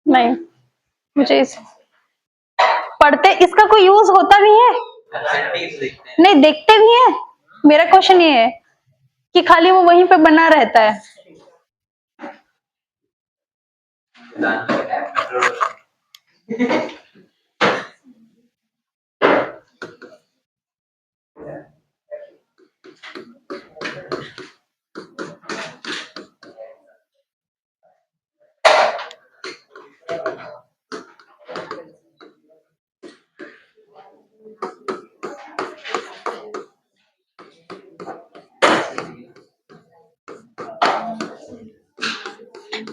नहीं, मुझे पढ़ते इसका कोई यूज होता भी है? नहीं, देखते भी है। मेरा क्वेश्चन ये है कि खाली वो वहीं पे बना रहता है।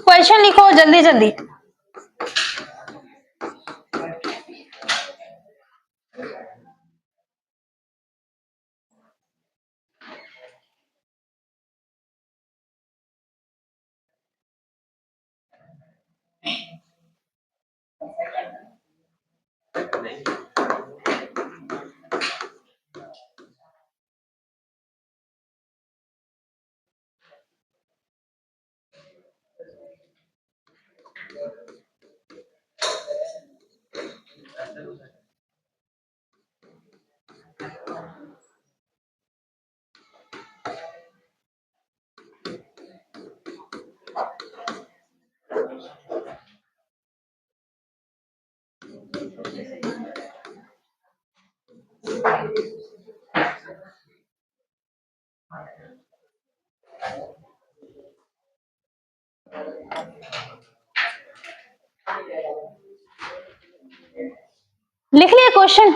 क्वेश्चन लिखो जल्दी जल्दी। लिख लिया क्वेश्चन?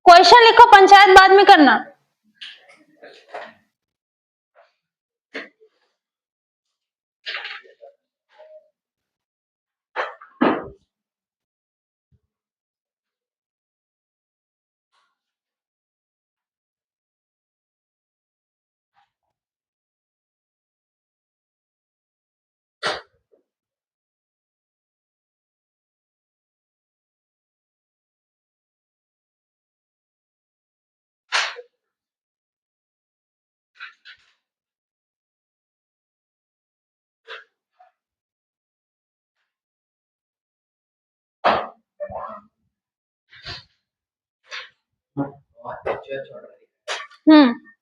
क्वेश्चन लिखो, पंचायत बाद में करना।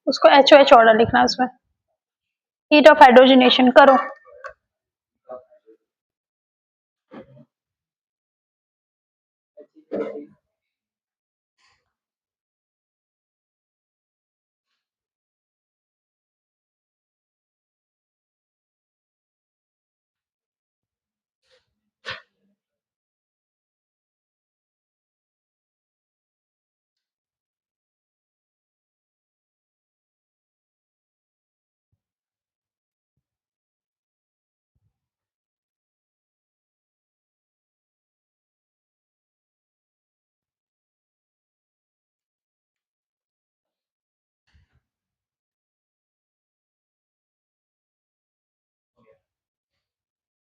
उसको HOH ऑर्डर लिखना है उसमें। हीट ऑफ हाइड्रोजनेशन करो।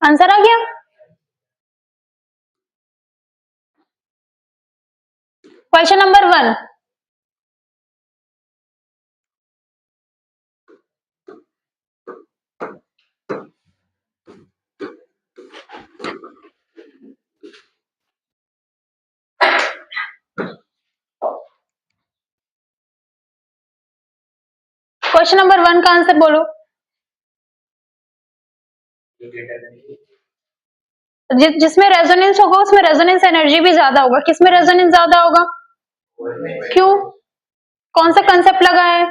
आंसर आ गया? Question number 1। क्वेश्चन नंबर 1 का आंसर बोलो। जिसमें रेजोनेंस होगा उसमें रेजोनेंस एनर्जी भी ज्यादा होगा। किसमें रेजोनेंस ज्यादा होगा? क्यों? कौन सा कंसेप्ट लगा है?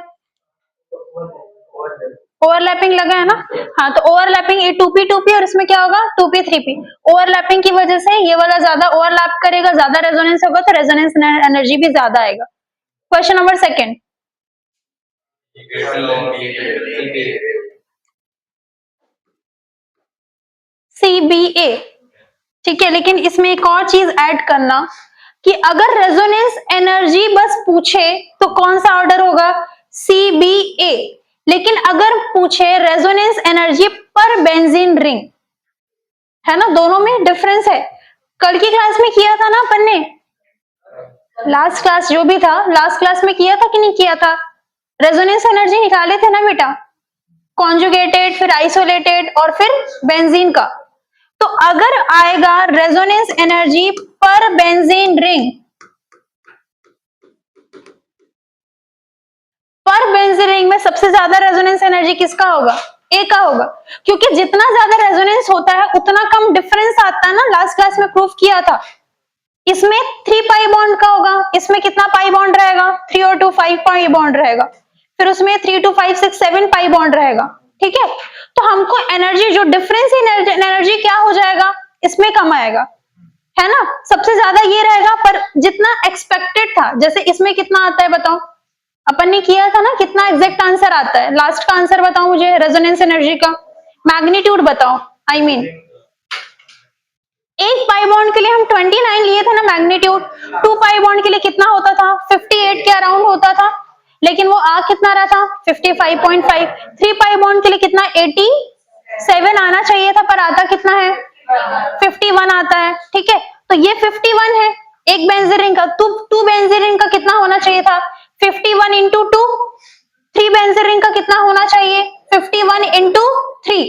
ओवरलैपिंग लगा है ना। हाँ, तो ओवरलैपिंग 2p और इसमें क्या होगा 2p3p। ओवरलैपिंग की वजह से ये वाला ज्यादा ओवरलैप करेगा, ज्यादा रेजोनेंस होगा तो रेजोनेंस एनर्जी भी ज्यादा आएगा। Question number 2। CBA, ठीक है, लेकिन इसमें एक और चीज ऐड करना कि अगर रेजोनेंस एनर्जी बस पूछे तो कौन सा ऑर्डर होगा? CBA। लेकिन अगर पूछे रेजोनेंस एनर्जी पर बेंजीन रिंग, है ना, दोनों में डिफरेंस है। कल की क्लास में किया था ना अपन ने, लास्ट क्लास जो भी था, लास्ट क्लास में किया था कि नहीं किया था? रेजोनेंस एनर्जी निकाले थे ना बेटा, कॉन्जुगेटेड, फिर आइसोलेटेड और फिर बेंजीन का। तो अगर आएगा रेजोनेंस एनर्जी पर बेंजीन रिंग, पर बेंजीन रिंग में सबसे ज्यादा रेजोनेंस एनर्जी किसका होगा? ए का होगा, क्योंकि जितना ज्यादा रेजोनेंस होता है उतना कम डिफरेंस आता है ना, लास्ट क्लास में प्रूफ किया था। इसमें 3 पाई बॉन्ड का होगा, इसमें कितना पाई बॉन्ड रहेगा? 3 और 2 5 पाई बॉन्ड रहेगा, फिर उसमें 3 2 5 6 7 पाई बॉन्ड रहेगा। ठीक है, तो हमको एनर्जी, जो डिफरेंस एनर्जी क्या हो जाएगा? इसमें कम आएगा, है ना? सबसे ज्यादा ये रहेगा, पर जितना एक्सपेक्टेड था, जैसे इसमें कितना आता है बताओ? अपन ने किया था ना, कितना एग्जैक्ट आंसर आता है? लास्ट का आंसर बताओ मुझे, रेजोनेंस एनर्जी का मैग्नीट्यूड बताओ। आई मीन एक पाई बॉन्ड के लिए हम 29 लिए थे ना मैग्नीट्यूड, 2 पाई बॉन्ड के लिए कितना होता था? 58 के अराउंड होता था, लेकिन वो आ कितना रहा था? 55.5। 3 पाई बॉन्ड के लिए कितना? 87 आना चाहिए था, पर आता कितना है? 51 आता है। ठीक है, तो ये 51 है एक बेंजीन रिंग का। टू बेंजीन रिंग का कितना होना चाहिए था? 51 इंटू 2। 3 बेंजीन रिंग का कितना होना चाहिए? 51 इंटू 3।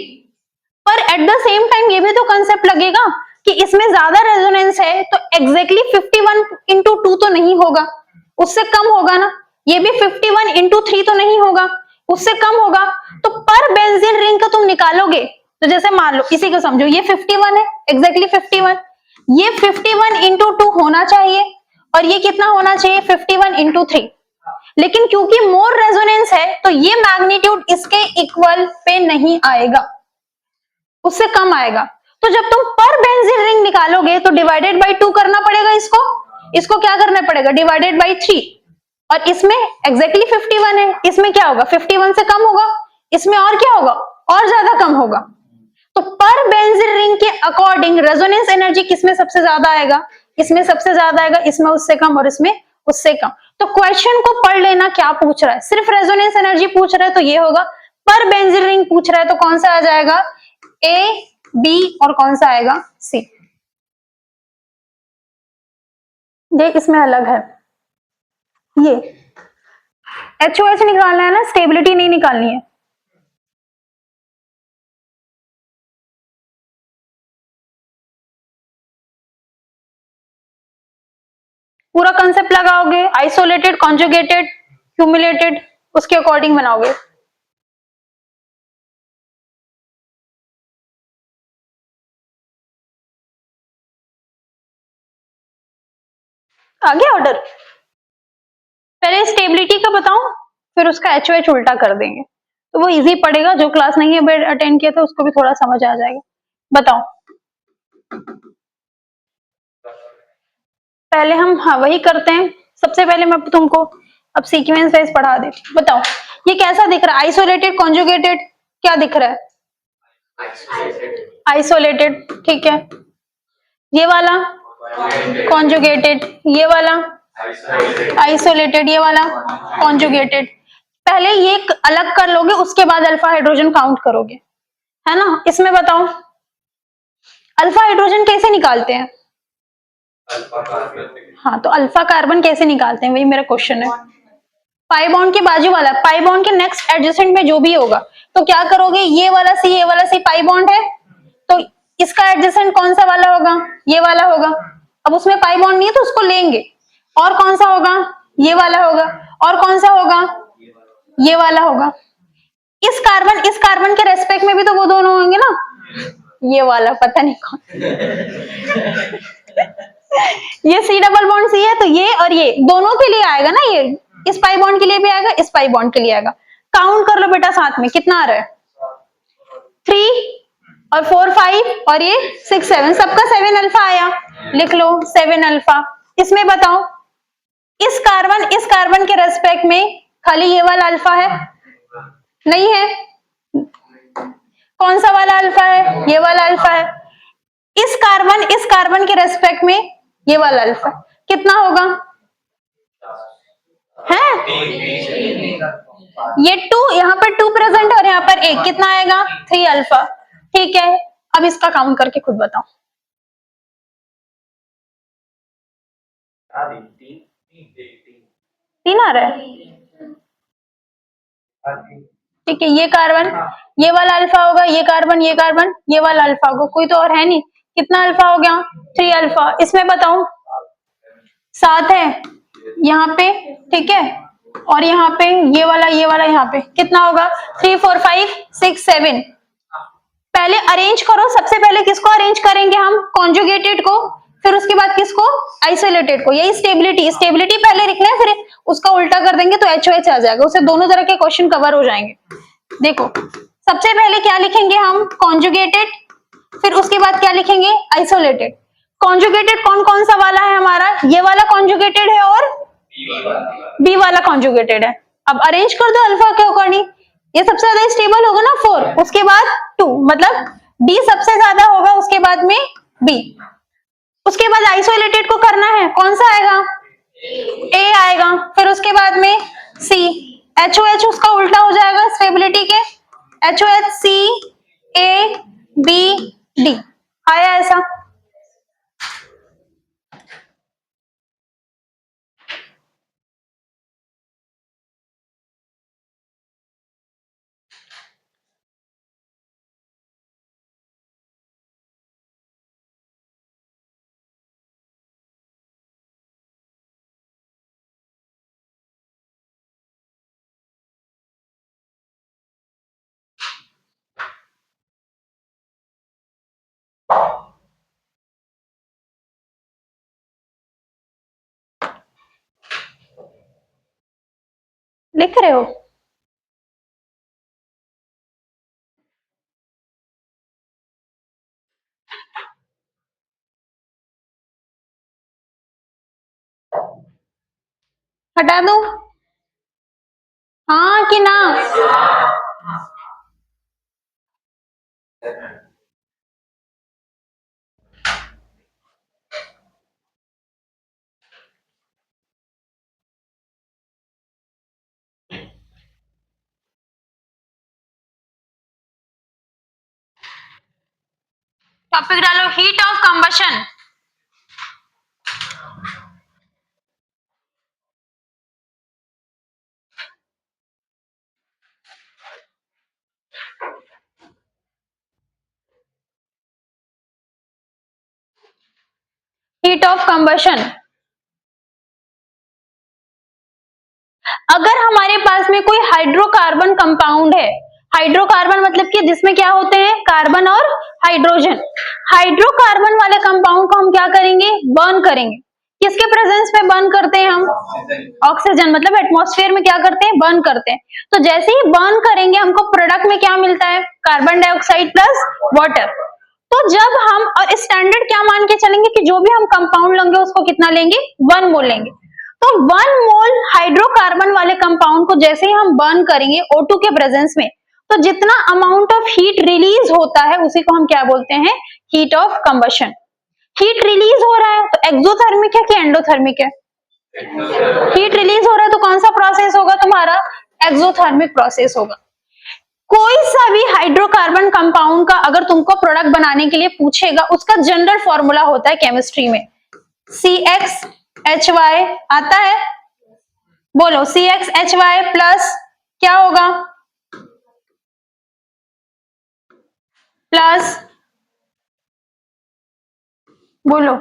पर एट द सेम टाइम ये भी तो कंसेप्ट लगेगा कि इसमें ज्यादा रेजोनेंस है, तो एग्जैक्टली 51 इंटू 2 तो नहीं होगा, उससे कम होगा ना। ये भी 51 इंटू 3 तो नहीं होगा, उससे कम होगा। तो पर बेंजीन रिंग का तुम निकालोगे, तो जैसे मान लो इसी को समझो, ये 51 है, एग्जैक्टली 51, ये 51 इंटू 2 होना चाहिए, और ये कितना होना चाहिए? 51 इंटू 3। लेकिन क्योंकि मोर रेजोनेंस है, तो ये मैग्नीट्यूड इसके इक्वल पे नहीं आएगा, उससे कम आएगा। तो जब तुम पर बेंजीन रिंग निकालोगे तो डिवाइडेड बाई 2 करना पड़ेगा इसको। इसको क्या करना पड़ेगा? Divided by 3। और इसमें एग्जैक्टली 51 है, इसमें क्या होगा? 51 से कम होगा, इसमें और क्या होगा? और ज्यादा कम होगा। तो पर बेंजीन रिंग के अकॉर्डिंग रेजोनेंस एनर्जी किसमें सबसे ज्यादा आएगा? इसमें सबसे ज्यादा आएगा, इसमें उससे कम, और इसमें उससे कम। तो क्वेश्चन को पढ़ लेना, क्या पूछ रहा है? सिर्फ रेजोनेंस एनर्जी पूछ रहा है तो ये होगा। पर बेंजीन रिंग पूछ रहा है तो कौन सा आ जाएगा? ए, बी, और कौन सा आएगा? सी। देख इसमें अलग है, ये HOH निकालना है ना, स्टेबिलिटी नहीं निकालनी है। पूरा कंसेप्ट लगाओगे, आइसोलेटेड, कॉन्जुगेटेड, क्यूमुलेटेड, उसके अकॉर्डिंग बनाओगे। आगे ऑर्डर, पहले स्टेबिलिटी का बताऊं, फिर उसका HOH उल्टा कर देंगे, तो वो इजी पड़ेगा। जो क्लास नहीं है अटेंड किया था उसको भी थोड़ा समझ आ जाएगा। बताओ पहले हम, हाँ वही करते हैं। सबसे पहले मैं तुमको अब सीक्वेंस वाइज पढ़ा देती हूँ। बताओ ये कैसा दिख रहा है? आइसोलेटेड, कॉन्जुगेटेड, क्या दिख रहा है? आइसोलेटेड। ठीक है, ये वाला कॉन्जुगेटेड, ये वाला आइसोलेटेड, ये वाला कॉन्जुगेटेड। पहले ये अलग कर लोगे, उसके बाद अल्फा हाइड्रोजन काउंट करोगे, है ना? इसमें बताओ अल्फा हाइड्रोजन कैसे निकालते हैं? हाँ, तो अल्फा कार्बन कैसे निकालते हैं, वही मेरा क्वेश्चन है। पाई बॉन्ड के बाजू वाला, पाई बॉन्ड के नेक्स्ट एडजेसेंट में जो भी होगा, तो क्या करोगे? ये वाला सी, ये वाला सी पाई बॉन्ड है, तो इसका एडजेसेंट कौन सा वाला होगा? ये वाला होगा। अब उसमें पाई बॉन्ड नहीं है तो उसको लेंगे। और कौन सा होगा? ये वाला होगा। और कौन सा होगा? ये वाला होगा। इस कार्बन के रेस्पेक्ट में भी तो वो दोनों होंगे ना। ये वाला पता नहीं कौन ये सी डबल बॉन्ड सी है, तो ये और ये दोनों के लिए आएगा ना। ये इस पाई बॉन्ड के लिए भी आएगा, इस पाई बॉन्ड के लिए आएगा। काउंट कर लो बेटा साथ में, कितना आ रहा है? 3 और 4 5 और ये 6 7, सबका 7 अल्फा आया। लिख लो 7 अल्फा। इसमें बताओ इस कार्बन के रेस्पेक्ट में खाली ये वाला अल्फा है? नहीं है। कौन सा वाला अल्फा है? ये वाला अल्फा है। इस कार्बन के रेस्पेक्ट में ये वाला अल्फा कितना होगा? है ये 2, यहाँ पर 2 प्रेजेंट और यहाँ पर 1, कितना आएगा? 3 अल्फा। ठीक है, अब इसका काउंट करके खुद बताओ। तीन आ रहा है, ठीक है। ये कार्बन, ये वाला अल्फा होगा, ये कार्बन, ये वाला अल्फा होगा, कोई तो और है नहीं। कितना अल्फा हो गया? 3 अल्फा। इसमें बताओ 7 है यहाँ पे, ठीक है। और यहाँ पे ये वाला यहाँ पे कितना होगा? 3 4 5 6 7। पहले अरेंज करो। सबसे पहले किसको अरेंज करेंगे हम? कॉन्जुगेटेड को, फिर उसके बाद किसको? आइसोलेटेड को। यही स्टेबिलिटी पहले लिखना है, फिर उसका उल्टा कर देंगे तो HOH आ जाएगा। उससे दोनों तरह के क्वेश्चन कवर हो जाएंगे। देखो सबसे पहले क्या लिखेंगे हम? कॉन्जुगेटेड। फिर उसके बाद क्या लिखेंगे? आइसोलेटेड। कॉन्जुगेटेड कौन कौन सा वाला है हमारा? ये वाला कॉन्जुगेटेड है और बी वाला कॉन्जुगेटेड है। अब अरेंज कर दो अल्फा के अकॉर्डिंग। ये सबसे ज्यादा स्टेबल होगा ना 4, उसके बाद 2, मतलब डी सबसे ज्यादा होगा, उसके बाद में बी। उसके बाद आइसोलेटेड को करना है, कौन सा आएगा? ए आएगा। फिर उसके बाद में सी। HOH उसका उल्टा हो जाएगा स्टेबिलिटी के। HOH C A B D आया ऐसा। लिख रहे हो? हटा दो, हाँ कि ना? टॉपिक डालो, heat of combustion. Heat of combustion. अगर हमारे पास में कोई हाइड्रोकार्बन कंपाउंड है, हाइड्रोकार्बन मतलब कि जिसमें क्या होते हैं? कार्बन और हाइड्रोजन। हाइड्रोकार्बन वाले कंपाउंड को हम क्या करेंगे? बर्न करेंगे। किसके प्रेजेंस में बर्न करते हैं हम? ऑक्सीजन, मतलब एटमॉस्फेयर में क्या करते हैं? बर्न करते हैं। तो जैसे ही बर्न करेंगे हमको प्रोडक्ट में क्या मिलता है? Carbon dioxide plus water. तो जब हम, और स्टैंडर्ड क्या मान के चलेंगे कि जो भी हम कंपाउंड लेंगे उसको कितना लेंगे? 1 मोल लेंगे। तो 1 मोल हाइड्रोकार्बन वाले कंपाउंड को जैसे ही हम बर्न करेंगे O2 के प्रेजेंस में, तो जितना अमाउंट ऑफ हीट रिलीज होता है उसी को हम क्या बोलते हैं? Heat of combustion. Heat release हो रहा है तो एक्सोथर्मिक है कि एंडोथर्मिक है? हीट रिलीज हो रहा है तो कौन सा प्रोसेस होगा तुम्हारा? एक्सोथर्मिक प्रोसेस होगा। कोई सा भी हाइड्रोकार्बन कंपाउंड का अगर तुमको प्रोडक्ट बनाने के लिए पूछेगा, उसका जनरल फॉर्मूला होता है केमिस्ट्री में CXHY। आता है? बोलो CXHY प्लस क्या होगा? प्लस बोलो,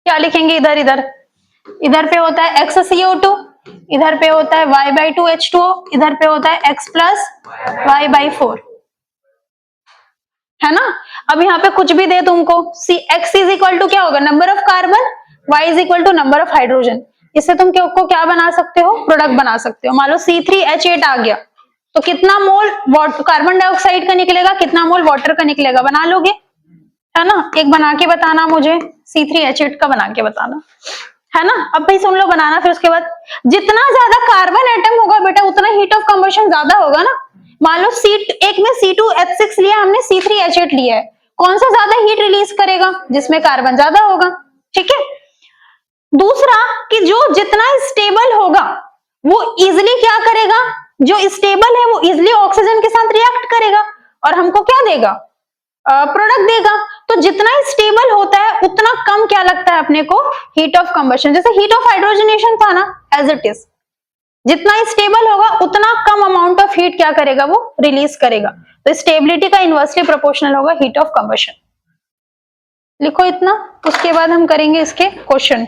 क्या लिखेंगे? इधर इधर पे होता है XCO2, इधर पे होता है Y/2H2O, इधर पे होता है X प्लस Y/4, है ना? अब यहाँ पे कुछ भी दे तुमको, X इज इक्वल टू क्या होगा? Number of carbon, Y is equal to number of hydrogen. इससे तुम को क्या बना सकते हो? प्रोडक्ट बना सकते हो। मान लो C3H8 आ गया तो कितना मोल कार्बन डाइऑक्साइड का निकलेगा, कितना मोल वाटर का निकलेगा? बना लोगे, है ना? एक बना के बताना मुझे, C3H8 का बना के बताना, है ना? अब भाई सुन लो बनाना। फिर उसके बाद जितना ज्यादा कार्बन एटम होगा बेटा उतना हीट ऑफ कंबशन ज्यादा होगा ना। मान लो एक में C2H6 लिया हमने, C3H8 लिया है, कौन सा ज्यादा हीट रिलीज करेगा? जिसमें कार्बन ज्यादा होगा, ठीक है। दूसरा कि जो जितना स्टेबल होगा वो इजिली क्या करेगा? जो स्टेबल है वो इजिली ऑक्सीजन के साथ रिएक्ट करेगा और हमको क्या देगा? प्रोडक्ट देगा। तो जितना स्टेबल होता है उतना कम क्या लगता है अपने को, हीट ऑफ कंबशन। जैसे हीट ऑफ हाइड्रोजनेशन था ना, एज इट इज, जितना स्टेबल होगा उतना कम अमाउंट ऑफ हीट क्या करेगा, वो रिलीज करेगा। तो स्टेबिलिटी का इनवर्सली प्रोपोर्शनल होगा हीट ऑफ कंबशन। लिखो इतना, उसके बाद हम करेंगे इसके क्वेश्चन।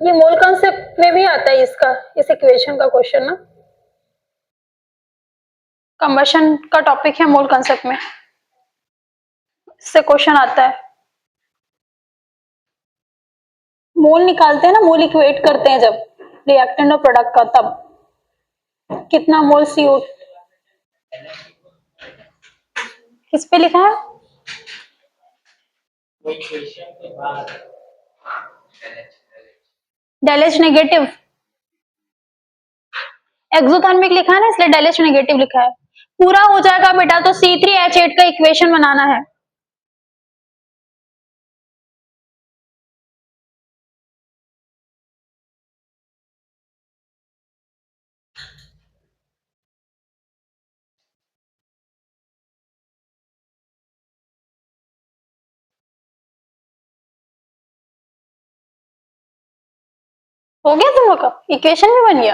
ये मोल कॉन्सेप्ट में भी आता है इसका, इस इक्वेशन का क्वेश्चन ना, कंबशन का टॉपिक है मोल कॉन्सेप्ट में, इससे क्वेश्चन आता है। मोल निकालते हैं ना, मोल इक्वेट करते हैं जब रिएक्टेंट और प्रोडक्ट का, तब कितना मोल CO किस पे लिखा है, डेल एच नेगेटिव, एक्सोथर्मिक लिखा है ना, इसलिए डेल एच नेगेटिव लिखा है। पूरा हो जाएगा बेटा तो C3H8 का इक्वेशन बनाना है। हो गया तुम लोग का इक्वेशन भी बन गया।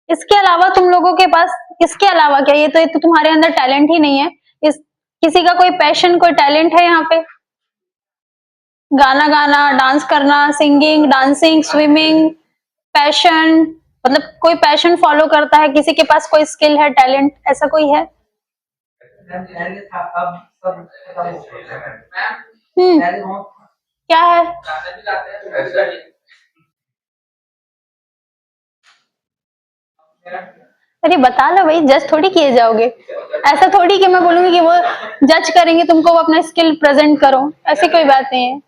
इसके अलावा तुम लोगों के पास, इसके अलावा क्या, ये तो तुम्हारे अंदर टैलेंट ही नहीं है। इस किसी का कोई पैशन, कोई टैलेंट है यहाँ पे, गाना गाना, डांस करना, सिंगिंग, डांसिंग, स्विमिंग, पैशन, मतलब कोई पैशन फॉलो करता है, किसी के पास कोई स्किल है, टैलेंट, ऐसा कोई है? क्या है? अरे बता लो भाई, जज थोड़ी किए जाओगे। ऐसा थोड़ी कि मैं बोलूंगी कि वो जज करेंगे तुमको, वो अपना स्किल प्रेजेंट करो, ऐसी कोई बात नहीं है।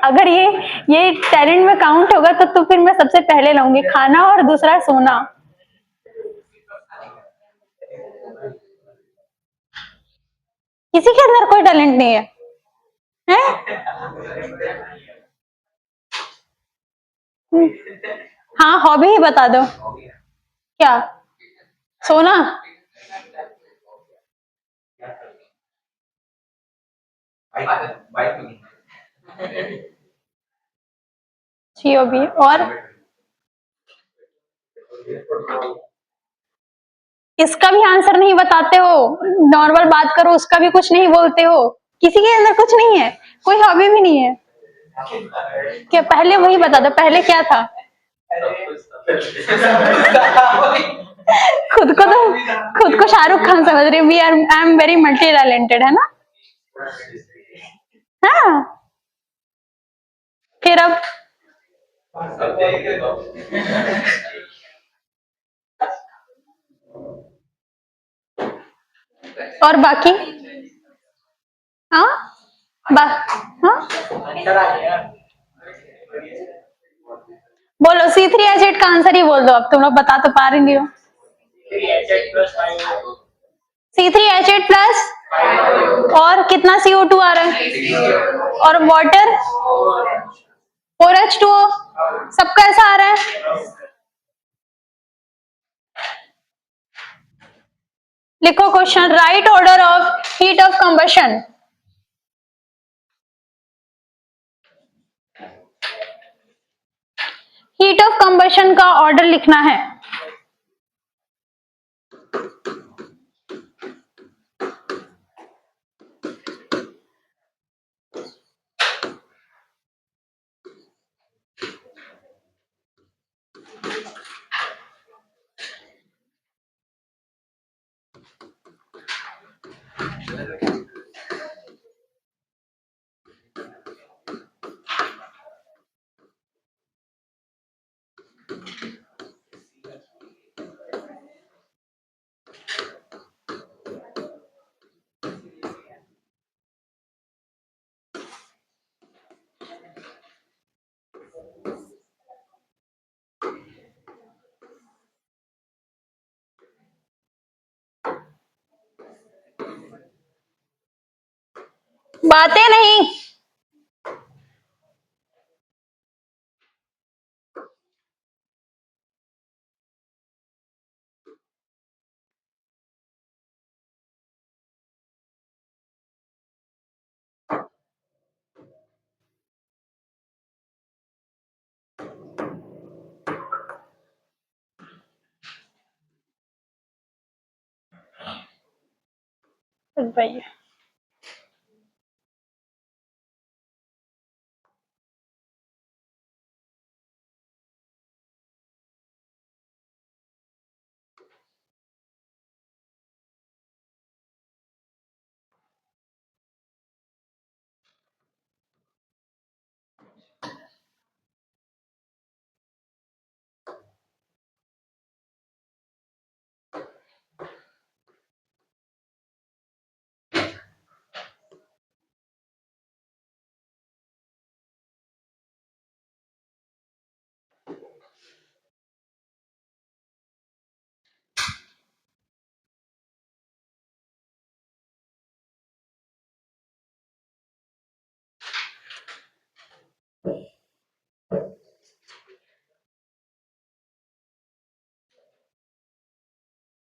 अगर ये टैलेंट में काउंट होगा तो फिर मैं सबसे पहले लाऊंगी खाना और दूसरा सोना। किसी के अंदर कोई टैलेंट नहीं है, हैं? हाँ, हॉबी ही बता दो। क्या? सोना? जी हॉबी। और इसका भी आंसर नहीं बताते हो, नॉर्मल बात करो उसका भी कुछ नहीं बोलते हो। किसी के अंदर कुछ नहीं है, कोई हॉबी भी नहीं है क्या? पहले वही बता दो, पहले क्या था? खुद को शाहरुख खान समझ रही, we are, I am very multi talented, है ना? हाँ, फिर अब और बाकी? हाँ, हाँ, बोलो C3H8 का आंसर ही बोल दो, अब तुम लोग बता तो पा रही हो। C3H8 प्लस, और कितना CO2 आ रहा है, और वाटर 4H2O, सबका ऐसा आ रहा है। लिखो question, right order of heat of combustion. Heat of combustion का ऑर्डर लिखना है। बातें नहीं। भाई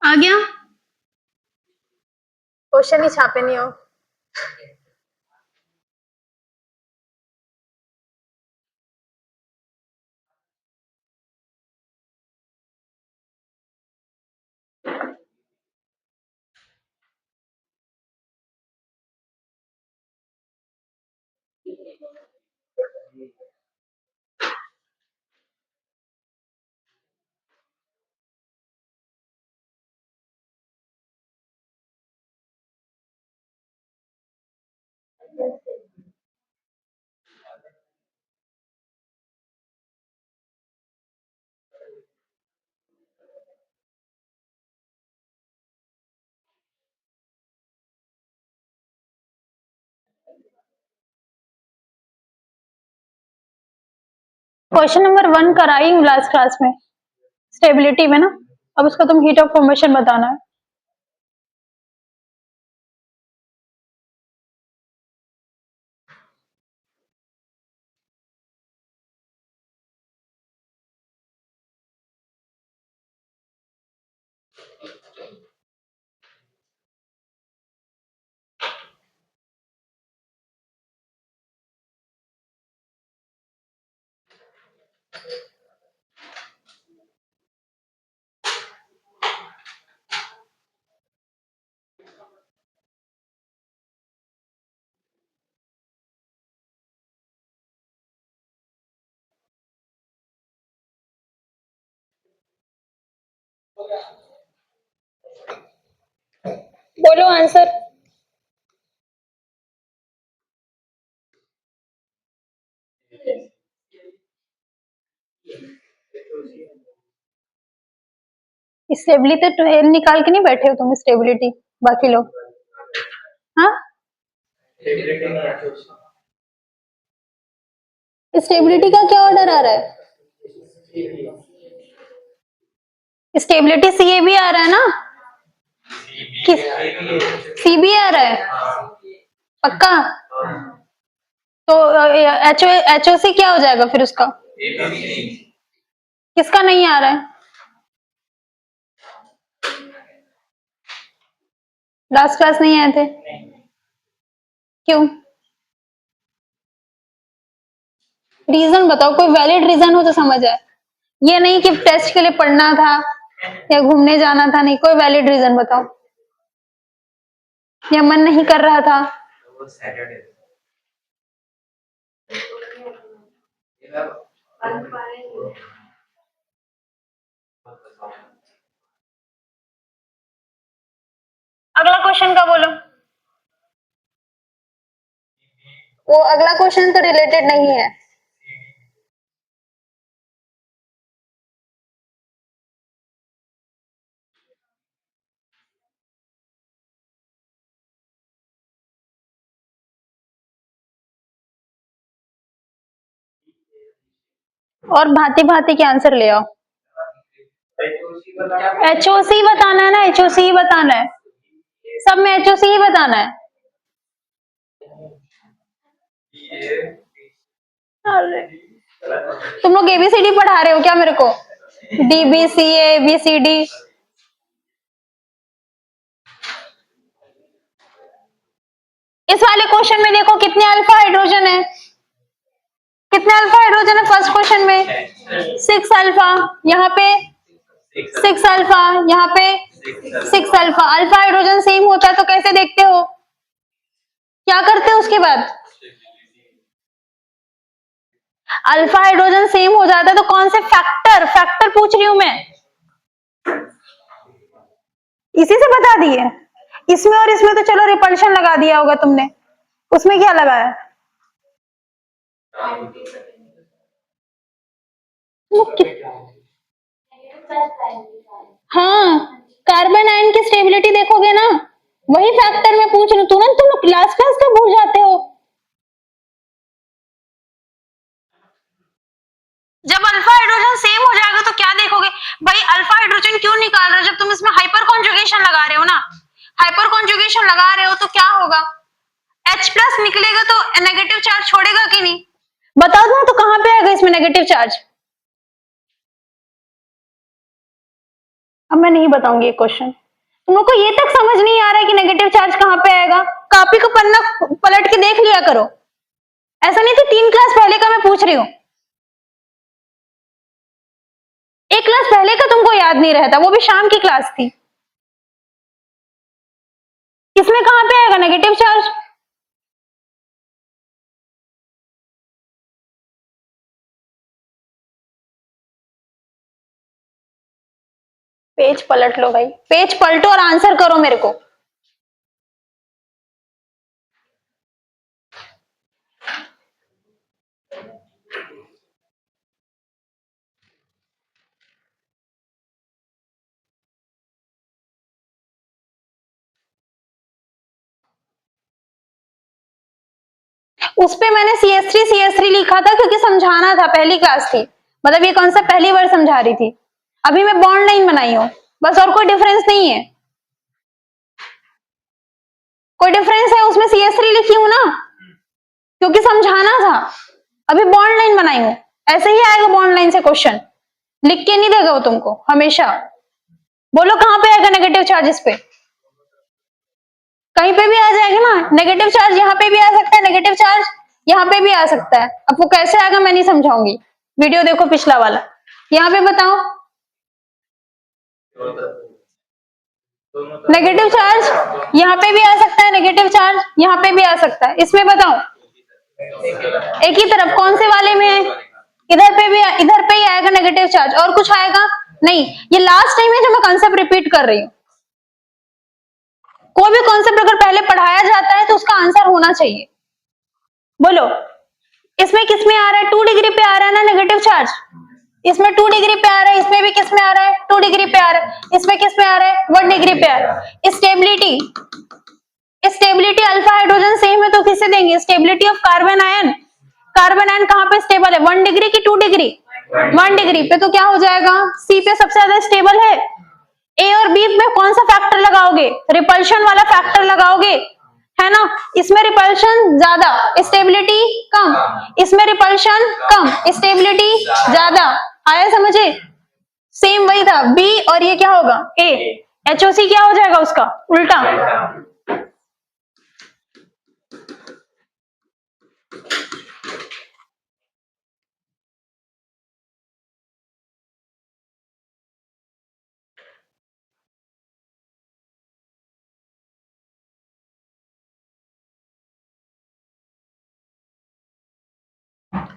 आ गया। क्वेश्चन ही छापे नहीं हो। क्वेश्चन नंबर 1 कराई हूँ लास्ट क्लास में, स्टेबिलिटी में ना। अब उसका तुम हीट ऑफ फॉर्मेशन बताना है। बोलो आंसर। स्टेबिलिटी तो निकाल के नहीं बैठे हो तुम, स्टेबिलिटी बाकी लोग। हाँ, स्टेबिलिटी का क्या ऑर्डर आ रहा है? स्टेबिलिटी सी ए भी आ रहा है ना? किस सी भी आ रहा है पक्का? तो एच ओ सी क्या हो जाएगा फिर उसका? किसका नहीं आ रहा है? लास्ट क्लास नहीं आए थे क्यों? रीजन बताओ, कोई वैलिड रीजन हो तो समझ आए। ये नहीं कि टेस्ट के लिए पढ़ना था या घूमने जाना था, नहीं, कोई वैलिड रीजन बताओ। या मन नहीं कर रहा था? अगला क्वेश्चन का बोलो। वो अगला क्वेश्चन तो रिलेटेड नहीं है। और भांति भांति के आंसर ले आओ। एचओसी बताना है ना, एचओसी ही बताना है, सब में एचओसी ही बताना है। अरे तुम लोग एबीसीडी पढ़ा रहे हो क्या मेरे को? D B C A B C D. इस वाले क्वेश्चन में देखो कितने अल्फा हाइड्रोजन है, कितने अल्फा हाइड्रोजन है फर्स्ट क्वेश्चन में? 6 अल्फा, यहाँ पे 6 अल्फा, यहाँ पे 6 अल्फा। अल्फा हाइड्रोजन सेम होता है तो कैसे देखते हो, क्या करते हो उसके बाद? अल्फा हाइड्रोजन सेम हो जाता है तो कौन से फैक्टर, फैक्टर पूछ रही हूं मैं, इसी से बता दिए। इसमें और इसमें तो चलो रिपल्शन लगा दिया होगा तुमने, उसमें क्या लगाया? हाँ, कार्बन आयन की स्टेबिलिटी देखोगे ना, वही फैक्टर में पूछ रही हूँ। तुरंत तुम लोग लास्ट क्लास का भूल जाते हो। जब अल्फा हाइड्रोजन सेम हो जाएगा तो क्या देखोगे भाई? अल्फा हाइड्रोजन क्यों निकाल रहे हो जब तुम इसमें हाइपर कॉन्जुगेशन लगा रहे हो ना? हाइपर कॉन्जुगेशन लगा रहे हो तो क्या होगा? H प्लस निकलेगा तो नेगेटिव चार्ज छोड़ेगा कि नहीं? बता दो तो कहां पे आएगा इसमें नेगेटिव चार्ज? अब मैं नहीं बताऊंगी ये क्वेश्चन। तुम लोग को ये तक समझ नहीं आ रहा है कि नेगेटिव चार्ज कहां पे आएगा? कॉपी को पन्ना पलट के देख लिया करो। ऐसा नहीं तो 3 क्लास पहले का मैं पूछ रही हूँ, 1 क्लास पहले का तुमको याद नहीं रहता, वो भी शाम की क्लास थी। इसमें कहां पे आएगा नेगेटिव चार्ज? पेज पलट लो भाई, पेज पलटो और आंसर करो मेरे को। उस पे मैंने CS3 लिखा था क्योंकि समझाना था, पहली क्लास थी, मतलब ये कॉन्सेप्ट पहली बार समझा रही थी। अभी मैं बॉन्ड लाइन बनाई हूं बस, और कोई डिफरेंस नहीं है। कोई डिफरेंस है उसमें CS3 लिखी हूं ना, क्योंकि समझाना था। अभी बॉन्ड लाइन बनाई हूं, ऐसे ही आएगा बॉन्ड लाइन से क्वेश्चन, लिख के नहीं देगा वो तुमको हमेशा। बोलो कहां पे आएगा नेगेटिव चार्ज? इस पे कहीं पे भी आ जाएगा ना नेगेटिव चार्ज, यहाँ पे भी आ सकता है नेगेटिव चार्ज, यहाँ पे भी आ सकता है। अब वो कैसे आएगा मैं नहीं समझाऊंगी, वीडियो देखो पिछला वाला। यहाँ पे बताओ, नेगेटिव चार्ज यहाँ पे भी आ सकता है, नेगेटिव चार्ज यहाँ पे भी आ सकता है। इसमें बताओ एक ही तरफ कौन से वाले में है? इधर पे भी, इधर पे ही आएगा नेगेटिव चार्ज, और कुछ आएगा नहीं। ये लास्ट टाइम है जो मैं कॉन्सेप्ट रिपीट कर रही हूँ। कोई भी कॉन्सेप्ट अगर पहले पढ़ाया जाता है तो उसका आंसर होना चाहिए। बोलो इसमें किस में आ रहा है? 2 डिग्री पे आ रहा है ना नेगेटिव चार्ज, इसमें 2 डिग्री पे आ रहा है, इसमें भी किस में आ रहा है? 2 डिग्री पे आ रहा है, इसमें किस में आ रहा है? 1 डिग्री पे आ रहा है। Stability, stability alpha hydrogen same है तो किसे देंगे? Stability of carbon ion. Carbon ion कहां पे स्टेबल है? 1 डिग्री की 2 डिग्री? 1 डिग्री पे, तो क्या हो जाएगा? सी पे सबसे ज्यादा स्टेबल है। ए और बी में कौन सा फैक्टर लगाओगे? रिपल्शन वाला फैक्टर लगाओगे, है ना? इसमें रिपल्शन ज्यादा, स्टेबिलिटी कम, इसमें रिपल्शन कम, स्टेबिलिटी ज्यादा। आया समझे? सेम वही था बी, और ये क्या होगा? ए। एचओसी क्या हो जाएगा उसका उल्टा?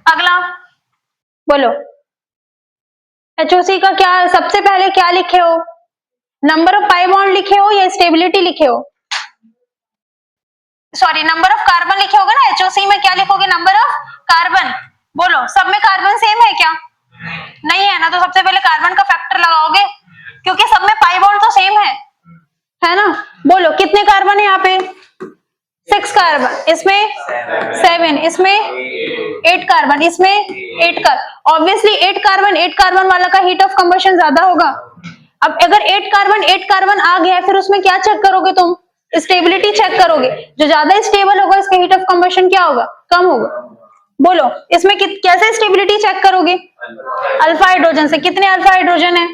अगला बोलो, एचओसी का क्या सबसे पहले क्या लिखे हो? नंबर ऑफ पाई बॉन्ड लिखे हो या स्टेबिलिटी लिखे हो? सॉरी नंबर ऑफ कार्बन लिखे होगे ना, HOC में क्या लिखोगे, नंबर ऑफ कार्बन। बोलो सब में कार्बन सेम है क्या, नहीं है ना, तो सबसे पहले कार्बन का फैक्टर लगाओगे क्योंकि सब में पाई बॉन्ड तो सेम है ना। बोलो कितने कार्बन है यहाँ पे, 6 कार्बन, इसमें 7, इसमें 8 कार्बन, इसमें 8 कार्बन। ऑब्वियसली 8 कार्बन वाला का हीट ऑफ कंबशन ज्यादा होगा। अब अगर 8 कार्बन आ गया फिर उसमें क्या चेक करोगे तुम, स्टेबिलिटी चेक करोगे। जो ज्यादा स्टेबल होगा इसका हीट ऑफ कंबशन क्या होगा, कम होगा। बोलो इसमें कैसे स्टेबिलिटी चेक करोगे, अल्फा हाइड्रोजन से। कितने अल्फा हाइड्रोजन है,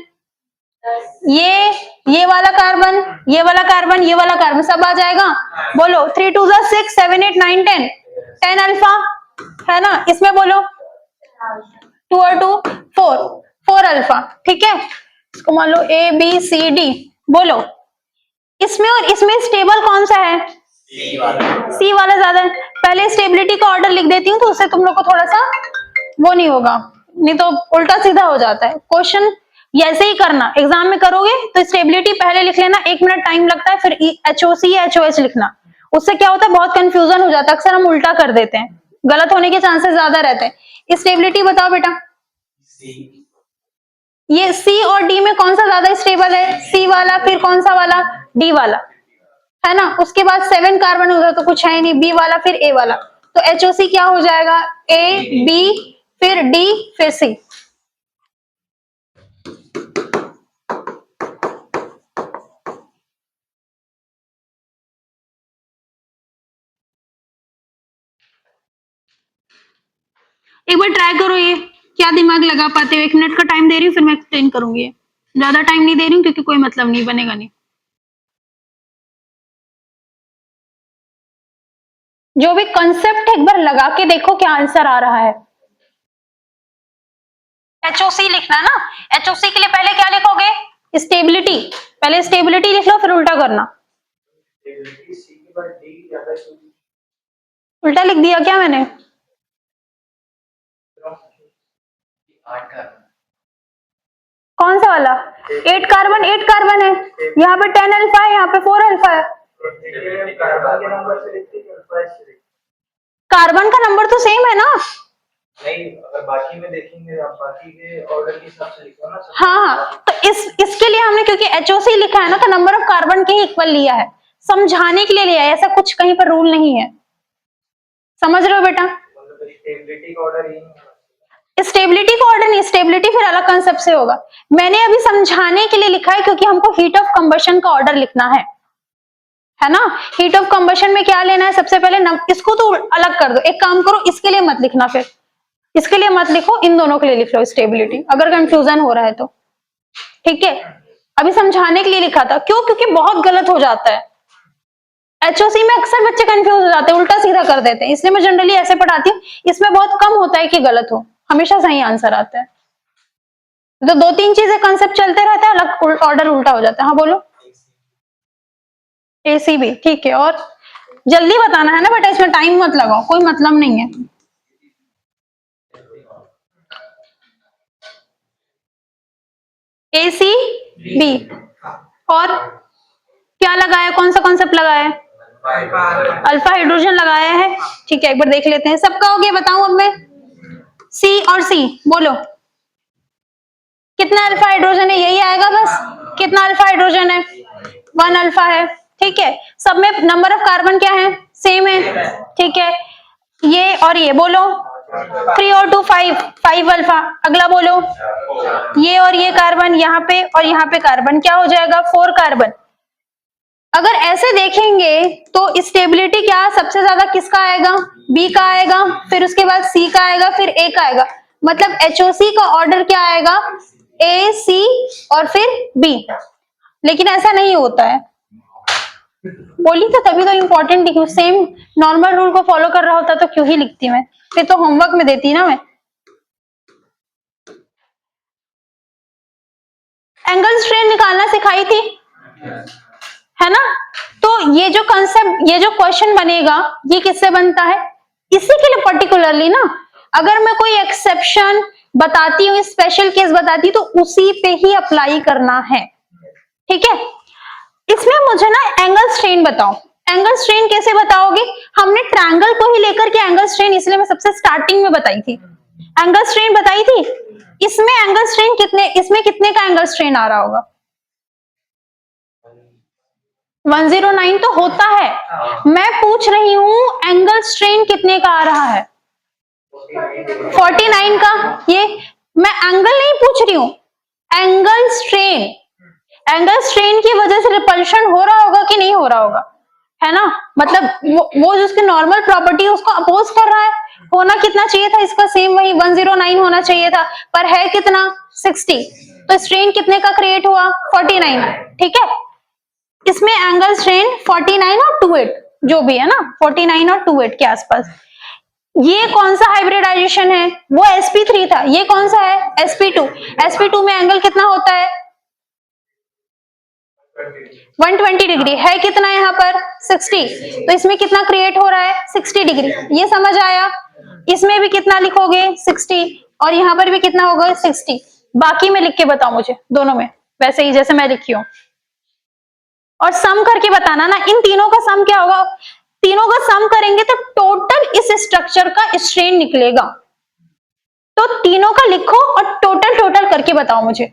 ये वाला कार्बन, ये वाला कार्बन, ये वाला कार्बन सब आ जाएगा। बोलो 3 2 6 7 8 9 10 अल्फा है ना। इसमें बोलो 2 और 2 4 अल्फा, ठीक है। इसको मान लो A B C D। बोलो इसमें और इसमें स्टेबल कौन सा है, सी वाला ज्यादा है। पहले स्टेबिलिटी का ऑर्डर लिख देती हूँ तो उससे तुम लोग को थोड़ा सा वो नहीं होगा, नहीं तो उल्टा सीधा हो जाता है क्वेश्चन। ऐसे ही करना, एग्जाम में करोगे तो स्टेबिलिटी पहले लिख लेना, 1 मिनट टाइम लगता है, फिर HOC या HOH लिखना। उससे क्या होता है, बहुत कंफ्यूजन हो जाता है, अक्सर हम उल्टा कर देते हैं, गलत होने के चांसेस ज्यादा रहते हैं। स्टेबिलिटी बताओ बेटा, ये C और D में कौन सा ज्यादा स्टेबल है, C वाला, फिर कौन सा वाला, D वाला, है ना। उसके बाद 7 कार्बन उधर तो कुछ है ही नहीं, B वाला फिर A वाला, तो HOC क्या हो जाएगा, A B फिर D फिर C। एक बार ट्राई करो, ये क्या दिमाग लगा पाते हो। 1 मिनट का टाइम दे रही हूँ फिर मैं एक्सप्लेन करूंगी, ज्यादा टाइम नहीं दे रही हूँ क्योंकि कोई मतलब नहीं बनेगा नहीं। जो भी कंसेप्ट एक बार लगा के देखो क्या आंसर आ रहा है। HOC लिखना ना, HOC के लिए पहले क्या लिखोगे, स्टेबिलिटी। पहले स्टेबिलिटी लिख लो फिर उल्टा करना। उल्टा लिख दिया क्या मैंने, कौन सा वाला, 8 कार्बन है, यहाँ पे 10 अल्फा है, यहाँ पे 4 अल्फा है। कार्बन का नंबर तो सेम है ना, नहीं अगर बाकी में देखेंगे आप बाकी के ऑर्डर के हिसाब से लिखो ना। हाँ तो इसके लिए हमने क्योंकि HOC लिखा है ना तो नंबर ऑफ कार्बन के इक्वल लिया है, समझाने के लिए लिया है, ऐसा कुछ कहीं पर रूल नहीं है, समझ रहे हो बेटा। स्टेबिलिटी का ऑर्डर ही, स्टेबिलिटी का ऑर्डर नहीं, स्टेबिलिटी फिर अलग कंसेप्ट से होगा। मैंने अभी समझाने के लिए लिखा है क्योंकि हमको हीट ऑफ कंबशन का ऑर्डर लिखना है ना। हीट ऑफ कंबशन में क्या लेना है, सबसे पहले इसको तो अलग कर दो, एक काम करो इसके लिए मत लिखना, फिर इसके लिए मत लिखो, इन दोनों के लिए लिख लो स्टेबिलिटी, अगर कंफ्यूजन हो रहा है तो, ठीक है। अभी समझाने के लिए लिखा था, क्यों, क्योंकि बहुत गलत हो जाता है। HOC में अक्सर बच्चे कंफ्यूज हो जाते हैं, उल्टा सीधा कर देते हैं, इसलिए मैं जनरली ऐसे पढ़ाती हूँ। इसमें बहुत कम होता है कि गलत हो, हमेशा सही आंसर आता है। तो 2-3 चीजें कंसेप्ट चलते रहता है, अलग ऑर्डर उल्टा हो जाता है। हाँ बोलो, ACB, ठीक है। और जल्दी बताना है ना बेटा, इसमें टाइम मत लगाओ, कोई मतलब नहीं है। ACB और क्या लगाया, कौन सा कॉन्सेप्ट लगाया है, अल्फा हाइड्रोजन लगाया है, ठीक है। एक बार देख लेते हैं, सबका हो गया, बताऊं अब मैं। C और C बोलो कितना अल्फा हाइड्रोजन है, यही आएगा बस। कितना अल्फा हाइड्रोजन है, 1 अल्फा है, ठीक है। सब में नंबर ऑफ कार्बन क्या है, सेम है, ठीक है। ये और ये बोलो 3 और 2 5 अल्फा। अगला बोलो ये और ये कार्बन यहाँ पे और यहाँ पे कार्बन, क्या हो जाएगा, 4 कार्बन। अगर ऐसे देखेंगे तो स्टेबिलिटी क्या सबसे ज्यादा किसका आएगा, B का आएगा, फिर उसके बाद C का आएगा, फिर A का आएगा। मतलब HOC का ऑर्डर क्या आएगा, A C और फिर B। लेकिन ऐसा नहीं होता है, बोली तो तभी तो इंपॉर्टेंट लिखी, सेम नॉर्मल रूल को फॉलो कर रहा होता तो क्यों ही लिखती मैं, फिर तो होमवर्क में देती ना मैं। एंगल स्ट्रेन निकालना सिखाई थी, है ना। तो ये जो कंसेप्ट, ये जो क्वेश्चन बनेगा, ये किससे बनता है, इसी के लिए पर्टिकुलरली ना। अगर मैं कोई एक्सेप्शन बताती हूँ, स्पेशल केस बताती हूँ, तो उसी पे ही अप्लाई करना है, ठीक है। इसमें मुझे ना एंगल स्ट्रेन बताओ, एंगल स्ट्रेन कैसे बताओगे? हमने ट्रायंगल को ही लेकर के एंगल स्ट्रेन इसलिए मैं सबसे स्टार्टिंग में बताई थी, एंगल स्ट्रेन बताई थी। इसमें एंगल स्ट्रेन कितने, इसमें कितने का एंगल स्ट्रेन आ रहा होगा? 109 तो होता है, मैं पूछ रही हूं एंगल स्ट्रेन कितने का आ रहा है? 49 का। ये मैं एंगल नहीं पूछ रही हूं, एंगल स्ट्रेन। एंगल स्ट्रेन की वजह से रिपल्शन हो रहा होगा कि नहीं हो रहा होगा, है ना? मतलब वो जो उसकी नॉर्मल प्रॉपर्टी है उसको अपोज कर रहा है। होना कितना चाहिए था इसका? सेम वही 109 होना चाहिए था, पर है कितना? 60। तो स्ट्रेन कितने का क्रिएट हुआ? 49। ठीक है, इसमें एंगल स्ट्रेन 49 और 28 जो भी है ना, 49 और 28 के आसपास। ये कौन सा हाइब्रिडाइजेशन है? वो sp3 था। ये कौन सा है? sp2। sp2 में एंगल कितना होता है? 120 डिग्री। है कितना यहाँ पर? 60। तो इसमें कितना क्रिएट हो रहा है? 60 डिग्री। ये समझ आया? इसमें भी कितना लिखोगे? 60। और यहाँ पर भी कितना होगा? 60। बाकी में लिख के बताओ मुझे, दोनों में वैसे ही जैसे मैं लिखी हूँ, और सम करके बताना ना। इन तीनों का सम क्या होगा? तीनों का सम करेंगे तो टोटल इस स्ट्रक्चर का स्ट्रेन निकलेगा। तो तीनों का लिखो और टोटल टोटल करके बताओ मुझे।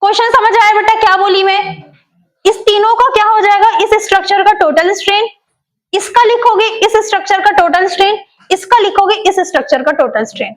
क्वेश्चन समझ आया बेटा क्या बोली मैं? इस तीनों का क्या हो जाएगा? इस स्ट्रक्चर का टोटल स्ट्रेन, इसका लिखोगे इस स्ट्रक्चर का टोटल स्ट्रेन, इसका लिखोगे इस स्ट्रक्चर का टोटल स्ट्रेन।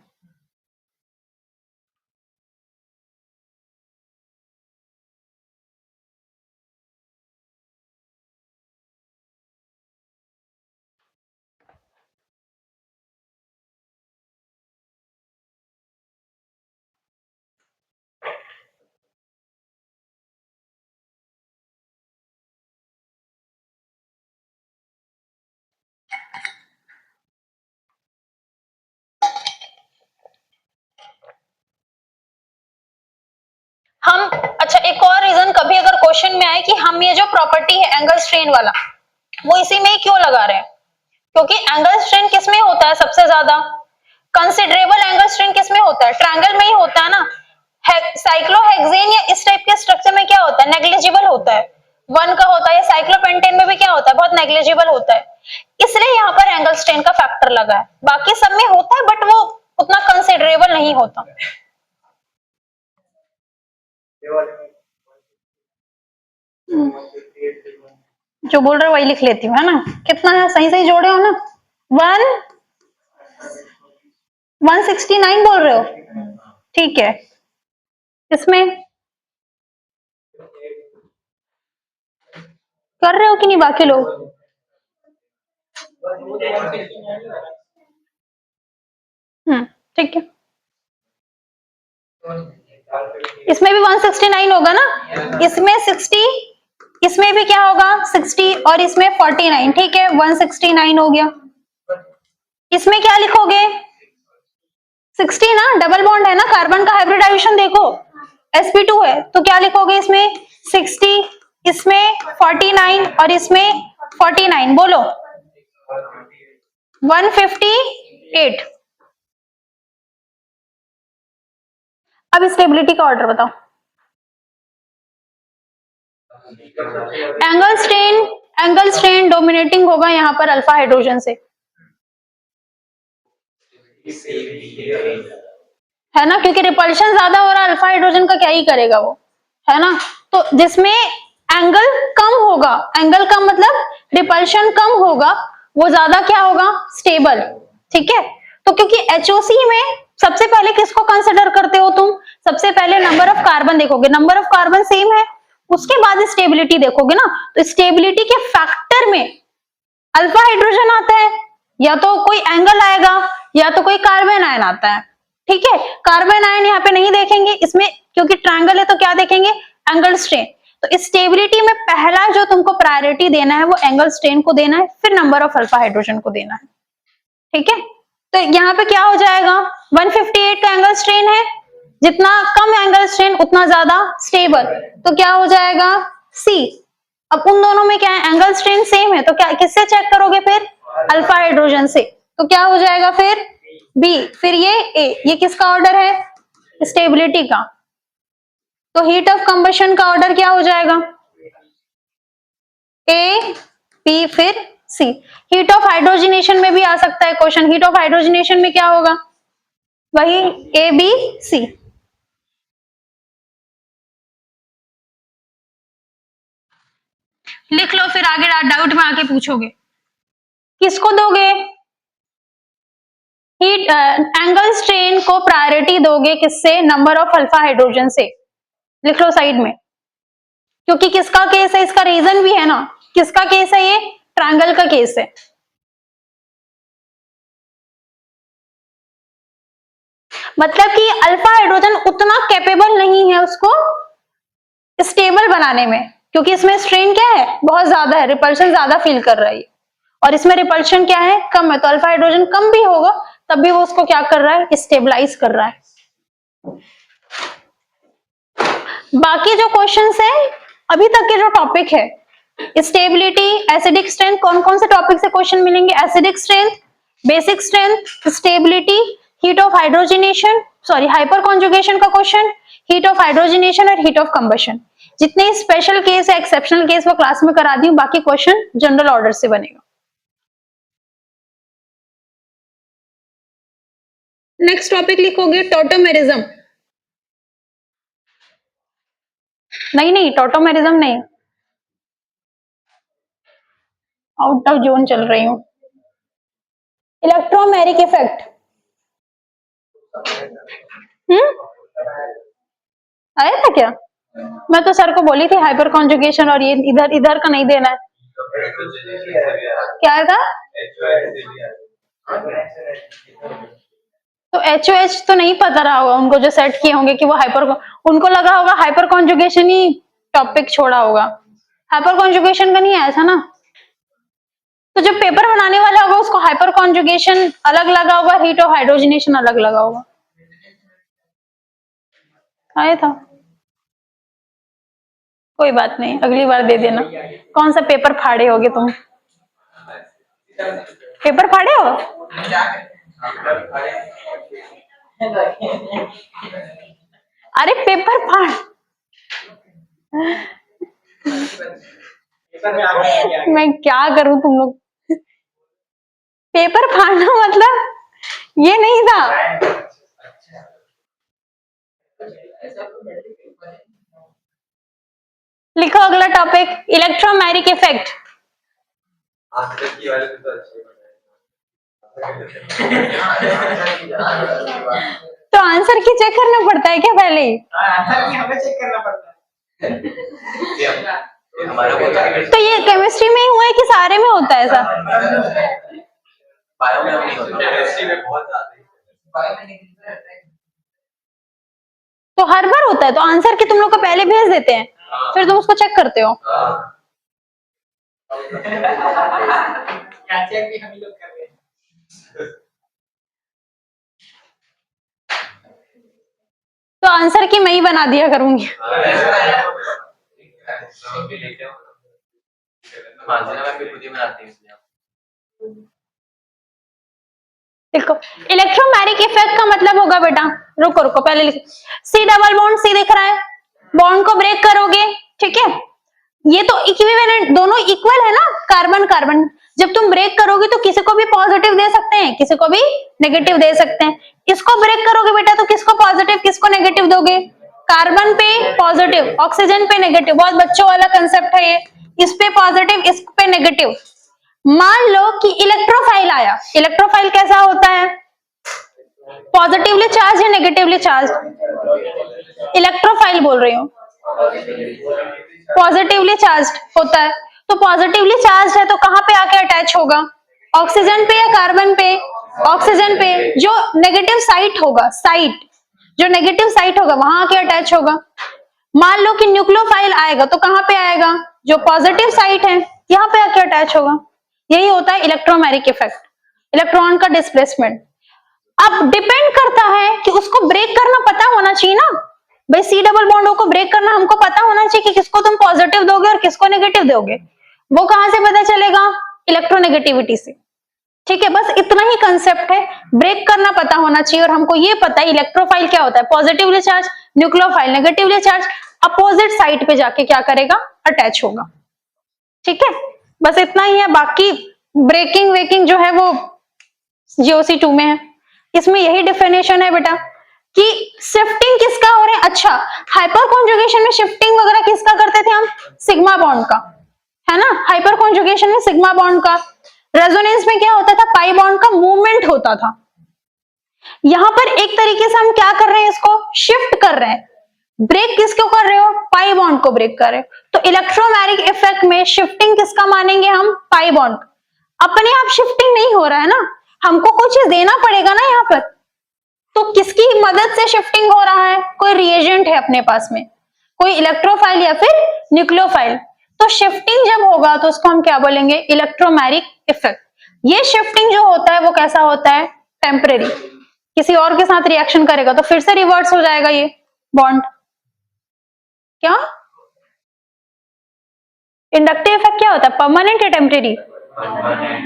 हम अच्छा, एक और रीजन, कभी अगर क्वेश्चन में आए कि हम ये जो प्रॉपर्टी है एंगल स्ट्रेन वाला, वो इसी में ही क्यों लगा रहे हैं? क्योंकि एंगल स्ट्रेन किस में होता है सबसे ज्यादा? कंसिडरेबल एंगल स्ट्रेन किस में होता है? ट्रायंगल में ही होता है ना। साइक्लोहेक्सेन या इस टाइप के स्ट्रक्चर में क्या होता है? नेग्लिजिबल होता है। 1 का होता है। साइक्लोपेंटेन में भी क्या होता है? बहुत नेग्लिजिबल होता है। इसलिए यहाँ पर एंगल स्ट्रेन का फैक्टर लगा है। बाकी सब में होता है बट वो उतना कंसिडरेबल नहीं होता। जो बोल रहे हो वही लिख लेती हूँ, है ना? कितना है? सही सही जोड़े हो ना? 169 बोल रहे हो? ठीक है। इसमें कर रहे हो कि नहीं बाकी लोग? ठीक है। इसमें भी 169 होगा ना? इसमें 60, इसमें भी क्या होगा? 60 और इसमें 49। ठीक है, 169 हो गया। इसमें क्या लिखोगे? 60 ना, डबल बॉन्ड है ना, कार्बन का हाइब्रिडाइजेशन देखो, sp2 है, तो क्या लिखोगे इसमें? 60, इसमें 49 और इसमें 49। बोलो 158। अब स्टेबिलिटी का ऑर्डर बताओ। एंगल स्ट्रेन डोमिनेटिंग होगा यहाँ पर अल्फा हाइड्रोजन से, है ना? क्योंकि रिपल्शन ज्यादा हो रहा है, अल्फा हाइड्रोजन का क्या ही करेगा वो, है ना? तो जिसमें एंगल कम होगा, एंगल कम मतलब रिपल्शन कम होगा, वो ज्यादा क्या होगा? स्टेबल। ठीक है, तो क्योंकि एचओसी में सबसे पहले किसको कंसिडर करते हो तुम? सबसे पहले नंबर ऑफ कार्बन देखोगे, नंबर ऑफ कार्बन सेम है, उसके बाद स्टेबिलिटी देखोगे ना। तो स्टेबिलिटी के फैक्टर में अल्फा हाइड्रोजन आता है, या तो कोई एंगल आएगा या तो कोई कार्बन आयन आता है। ठीक है, कार्बन आयन यहाँ पे नहीं देखेंगे इसमें, क्योंकि ट्रायंगल है, तो क्या देखेंगे? Angle strain. तो स्टेबिलिटी में पहला जो तुमको प्रायोरिटी देना है वो एंगल स्ट्रेन को देना है, फिर नंबर ऑफ अल्फा हाइड्रोजन को देना है। ठीक है, तो यहाँ पे क्या हो जाएगा? 158 का एंगल स्ट्रेन है, जितना कम एंगल स्ट्रेन उतना ज्यादा स्टेबल, तो क्या हो जाएगा? सी। अब उन दोनों में क्या है? एंगल स्ट्रेन सेम है, तो क्या किससे चेक करोगे फिर? अल्फा हाइड्रोजन से। तो क्या हो जाएगा फिर? बी। फिर ये ए। ये किसका ऑर्डर है? स्टेबिलिटी का। तो हीट ऑफ कंबशन का ऑर्डर क्या हो जाएगा? ए बी फिर सी। हीट ऑफ हाइड्रोजनेशन में भी आ सकता है क्वेश्चन। हीट ऑफ हाइड्रोजनेशन में क्या होगा, वही ए बी सी। लिख लो फिर आगे डाउट में आके पूछोगे। किसको दोगे हीट एंगल स्ट्रेन को प्रायोरिटी दोगे किससे, नंबर ऑफ अल्फा हाइड्रोजन से। लिख लो साइड में, क्योंकि किसका केस है, इसका रीजन भी है ना। किसका केस है ये, ट्रायंगल का केस है। मतलब कि अल्फा हाइड्रोजन उतना कैपेबल नहीं है उसको स्टेबल बनाने में, क्योंकि इसमें स्ट्रेन क्या है, बहुत ज्यादा है, रिपल्शन ज्यादा फील कर रहा है, और इसमें रिपल्शन क्या है, कम है। तो अल्फा हाइड्रोजन कम भी होगा तब भी वो उसको क्या कर रहा है, स्टेबलाइज कर रहा है। बाकी जो क्वेश्चंस है अभी तक के जो टॉपिक है, स्टेबिलिटी, एसिडिक स्ट्रेंथ, कौन कौन से टॉपिक से क्वेश्चन मिलेंगे, acidic strength, basic strength, stability, heat of hydrogenation, sorry hyper conjugation का क्वेश्चन, हीट ऑफ हाइड्रोजनेशन और हीट ऑफ कंबशन। जितने स्पेशल केस है, एक्सेप्शनल केस, वो क्लास में करा दी हूं, बाकी क्वेश्चन जनरल ऑर्डर से बनेगा। नेक्स्ट टॉपिक लिखोगे टॉटोमेरिज्म। नहीं टॉटोमेरिज्म नहीं, आउट ऑफ जोन चल रही हूँ। इलेक्ट्रोमेरिक इफेक्ट, आया था क्या, मैं तो सर को बोली थी हाइपर कॉन्जुगेशन, और ये इधर इधर का नहीं देना है। क्या था, तो HOH तो नहीं पता रहा होगा उनको जो सेट किए होंगे कि वो उनको लगा होगा हाइपर कॉन्जुगेशन ही टॉपिक छोड़ा होगा, हाइपर कॉन्जुगेशन का नहीं आया था ना। तो जब पेपर बनाने वाला होगा उसको हाइपर कॉन्जुगेशन अलग लगा होगा, हीट ऑफ हाइड्रोजनेशन अलग लगा होगा। आया था, कोई बात नहीं, अगली बार दे देना। कौन सा पेपर फाड़े होगे तुम, पेपर फाड़े हो, अरे पेपर फाड़, मैं क्या करूं, तुम लोग पेपर फाड़ना मतलब ये नहीं था। लिखो अगला टॉपिक, इलेक्ट्रोमैग्नेटिक इफेक्ट। तो आंसर की चेक करना पड़ता है क्या पहले ही, आंसर की हमें चेक करना पड़ता है। तो ये केमिस्ट्री में ही हुआ है कि सारे में होता है ऐसा, बायो में नहीं होता, केमिस्ट्री में बहुत ज्यादा है, बायो में नहीं रहता है। तो हर बार होता है, तो आंसर की तुम लोग को पहले भेज देते हैं, फिर तुम उसको चेक करते हो। क्या चेक भी हम ही लोग कर रहे हैं। तो आंसर की मैं ही बना दिया करूंगी। देखो इलेक्ट्रोमैग्नेटिक इफेक्ट का मतलब होगा बेटा, रुको रुको पहले लिखो, सी डबल बॉन्ड, सी दिख रहा है, बॉन्ड को ब्रेक करोगे, ठीक है, ये तो इक्विवेलेंट, दोनों इक्वल है ना, कार्बन कार्बन। जब तुम ब्रेक करोगे तो किसी को भी पॉजिटिव दे सकते हैं, किसी को भी नेगेटिव दे सकते हैं। इसको ब्रेक करोगे बेटा तो किसको पॉजिटिव किसको नेगेटिव दोगे, कार्बन पे पॉजिटिव, ऑक्सीजन पे नेगेटिव, बहुत बच्चों वाला कंसेप्ट है ये, इस पे पॉजिटिव इस पे नेगेटिव। मान लो कि इलेक्ट्रोफाइल आया, इलेक्ट्रोफाइल कैसा होता है, पॉजिटिवली चार्ज या नेगेटिवली चार्ज, इलेक्ट्रोफाइल बोल रही हूँ, पॉजिटिवली चार्ज होता है। तो पॉजिटिवली चार्ज है तो कहां पे आके अटैच होगा, ऑक्सीजन पे या कार्बन पे, ऑक्सीजन पे। जो नेगेटिव साइट होगा, साइट जो नेगेटिव साइट होगा वहां आके अटैच होगा। मान लो कि न्यूक्लियोफाइल आएगा तो कहां पे आएगा, जो पॉजिटिव साइट है यहाँ पे आके अटैच होगा। यही होता है इलेक्ट्रोमैग्नेटिक इफेक्ट, इलेक्ट्रॉन का डिस्प्लेसमेंट। अब डिपेंड करता है कि उसको ब्रेक करना पता होना चाहिए ना भाई, सी डबल बॉन्ड को ब्रेक करना हमको पता होना चाहिए कि किसको तुम पॉजिटिव दोगे और किसको नेगेटिव दोगे। वो कहां से पता चलेगा, इलेक्ट्रोनेगेटिविटी से, ठीक है। बस इतना ही कंसेप्ट है, ब्रेक करना पता होना चाहिए। और हमको ये पता है इलेक्ट्रोफाइल क्या होता है, positively charge, nucleophile negatively charge, opposite side पे जाके क्या करेगा, अटैच होगा, ठीक है। बस इतना ही है, बाकी ब्रेकिंग वेकिंग जो है वो GOC2 में है। इसमें यही डिफिनेशन है बेटा कि शिफ्टिंग किसका हो रहा है। अच्छा, हाइपर कॉन्जुगेशन में शिफ्टिंग वगैरह किसका करते थे हम, सिग्मा बॉन्ड का, है ना। हाइपर कॉन्जुगेशन में सिग्मा बॉन्ड का, रेजोनेंस में क्या होता था, पाई बॉन्ड का मूवमेंट होता था। यहां पर एक तरीके से हम क्या कर रहे हैं, इसको शिफ्ट कर रहे हैं। ब्रेक किसको कर रहे हो, पाई बॉन्ड को ब्रेक कर रहे हो। तो इलेक्ट्रोमैग्नेटिक इफेक्ट में शिफ्टिंग किसका मानेंगे हम, पाई बॉन्ड। अपने आप शिफ्टिंग नहीं हो रहा है ना, हमको कुछ चीज देना पड़ेगा ना यहाँ पर। तो किसकी मदद से शिफ्टिंग हो रहा है, कोई रिएजेंट है अपने पास में, कोई इलेक्ट्रोफाइल या फिर न्यूक्लियोफाइल। तो शिफ्टिंग जब होगा तो उसको हम क्या बोलेंगे, इलेक्ट्रोमैग्नेटिक इफेक्ट। ये शिफ्टिंग जो होता है वो कैसा होता है, टेम्परेरी। किसी और के साथ रिएक्शन करेगा तो फिर से रिवर्स हो जाएगा ये बॉन्ड। क्या इंडक्टिव इफेक्ट क्या होता है, परमानेंट या टेम्परेरी,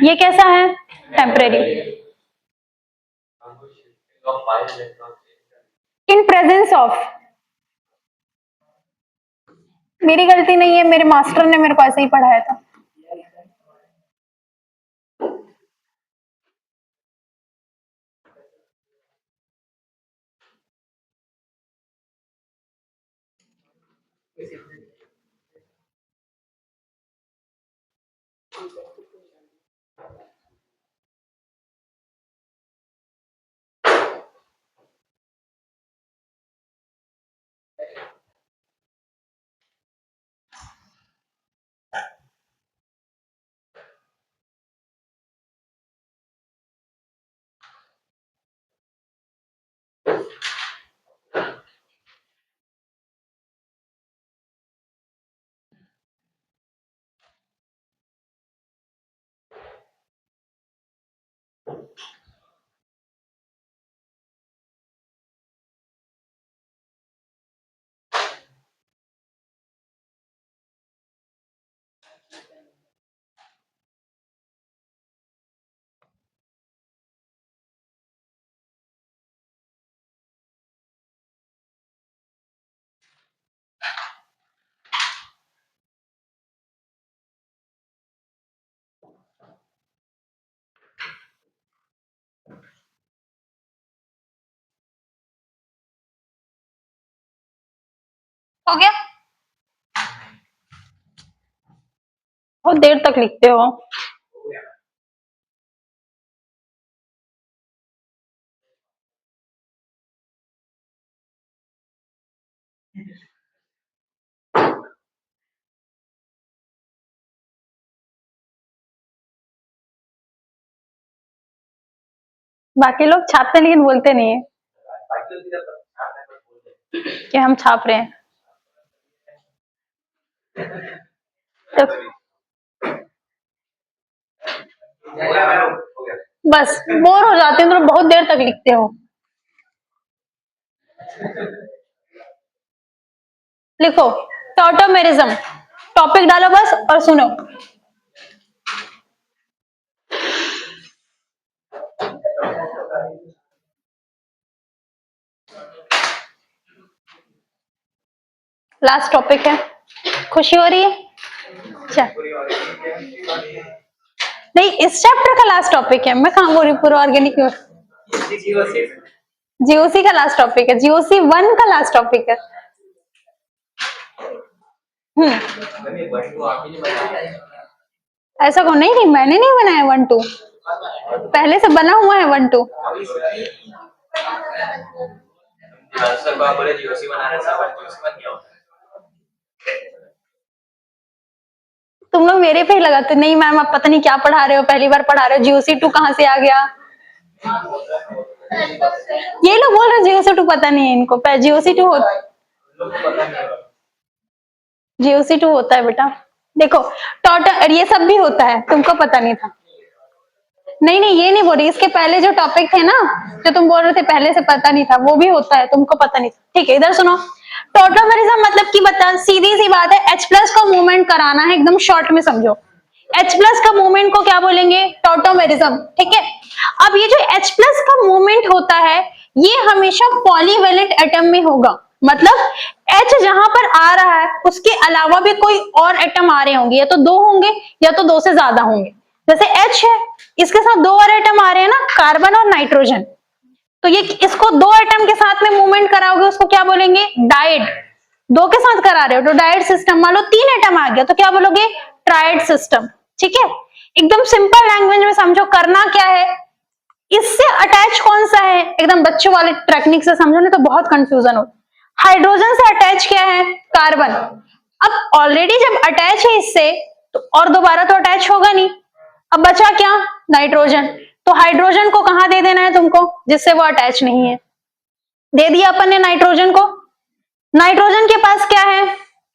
ये कैसा है, टेम्परेरी। इन प्रेजेंस ऑफ, मेरी गलती नहीं है, मेरे मास्टर ने मेरे को ऐसे ही पढ़ाया था। हो गया, बहुत देर तक लिखते हो। बाकी लोग छापते लेकिन बोलते नहीं है कि हम छाप रहे हैं। तो बस बोर हो जाते हैं तो बहुत देर तक लिखते हो। लिखो टॉटोमेरिज्म, टॉपिक डालो बस और सुनो। लास्ट टॉपिक है, खुशी हो रही है, अच्छा नहीं इस चैप्टर का लास्ट टॉपिक है, मैं कहाँ बोल रही पूरा ऑर्गेनिक। GOC का लास्ट टॉपिक है, GOC 1 का लास्ट टॉपिक है। ऐसा कौन, नहीं मैंने नहीं बनाया 1-2, पहले से बना हुआ है 1-2। तुम लोग मेरे पे ही लगाते, नहीं मैम आप पता नहीं क्या पढ़ा रहे हो, पहली बार पढ़ा रहे हो, GOC2 कहाँ से आ गया। ये लोग बोल रहे GOC2 पता नहीं है इनको, GOC2 होता है, GOC2 होता है बेटा। देखो टोटल ये सब भी होता है, तुमको पता नहीं था। नहीं ये नहीं बोल रही, इसके पहले जो टॉपिक थे ना, जो तुम बोल रहे थे पहले से पता नहीं था, वो भी होता है, तुमको पता नहीं था। ठीक है इधर सुनो, टॉटोमेरिज्म मतलब कि बता, सीधी सी बात है, H+ का मूवमेंट कराना है, एकदम शॉर्ट में समझो। H+ का मूवमेंट को क्या बोलेंगे, टॉटोमेरिज्म। ठीक है, अब ये जो H+ का मूवमेंट होता है ये हमेशा पॉलीवेलेंट एटम में होगा, मतलब H जहां पर आ रहा है उसके अलावा भी कोई और एटम आ रहे होंगे, या तो दो होंगे या तो दो से ज्यादा होंगे। जैसे H है, इसके साथ दो और एटम आ रहे हैं ना, कार्बन और नाइट्रोजन, तो ये इसको दो एटम के साथ में मूवमेंट कराओगे उसको क्या बोलेंगे, डाइड। दो के साथ करा रहे हो तो डाइड सिस्टम। मान लो तीन एटम आ गया तो क्या बोलोगे, ट्राइड सिस्टम। ठीक है, एकदम सिंपल लैंग्वेज में समझो, करना क्या है, इससे अटैच कौन सा है, एकदम बच्चों वाले टेक्निक से समझो नहीं तो बहुत कंफ्यूजन हो। हाइड्रोजन से अटैच क्या है, कार्बन। अब ऑलरेडी जब अटैच है इससे तो और दोबारा तो अटैच होगा नहीं, अब बचा क्या, नाइट्रोजन। तो हाइड्रोजन को कहां दे देना है तुमको, जिससे वो अटैच नहीं है, दे दिया अपन ने नाइट्रोजन को। नाइट्रोजन के पास क्या है,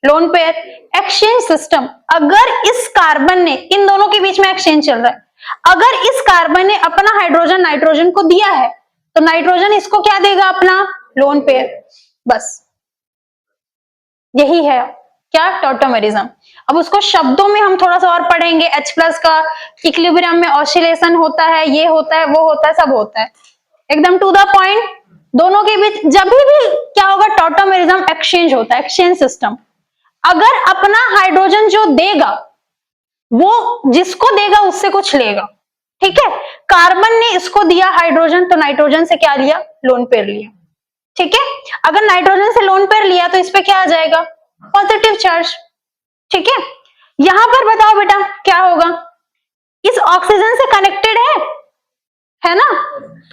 लोन पेयर। एक्सचेंज सिस्टम, अगर इस कार्बन ने, इन दोनों के बीच में एक्सचेंज चल रहा है, अगर इस कार्बन ने अपना हाइड्रोजन नाइट्रोजन को दिया है तो नाइट्रोजन इसको क्या देगा, अपना लोन पेयर। बस यही है क्या, टॉटोमेरिज्म। अब उसको शब्दों में हम थोड़ा सा और पढ़ेंगे, H प्लस का इक्विलिब्रियम में ऑसिलेशन होता है, ये होता है, वो होता है, सब होता है, एकदम टू द पॉइंट। दोनों के बीच जब भी क्या होगा, टॉटोमेरिज्म, एक्सचेंज होता है, एक्सचेंज सिस्टम। अगर अपना हाइड्रोजन जो देगा वो जिसको देगा उससे कुछ लेगा, ठीक है। कार्बन ने इसको दिया हाइड्रोजन तो नाइट्रोजन से क्या लिया, लोन पेयर लिया, ठीक है। अगर नाइट्रोजन से लोन पेयर लिया तो इस पे क्या आ जाएगा, पॉजिटिव चार्ज, ठीक है। यहां पर बताओ बेटा क्या होगा, इस ऑक्सीजन से कनेक्टेड है ना।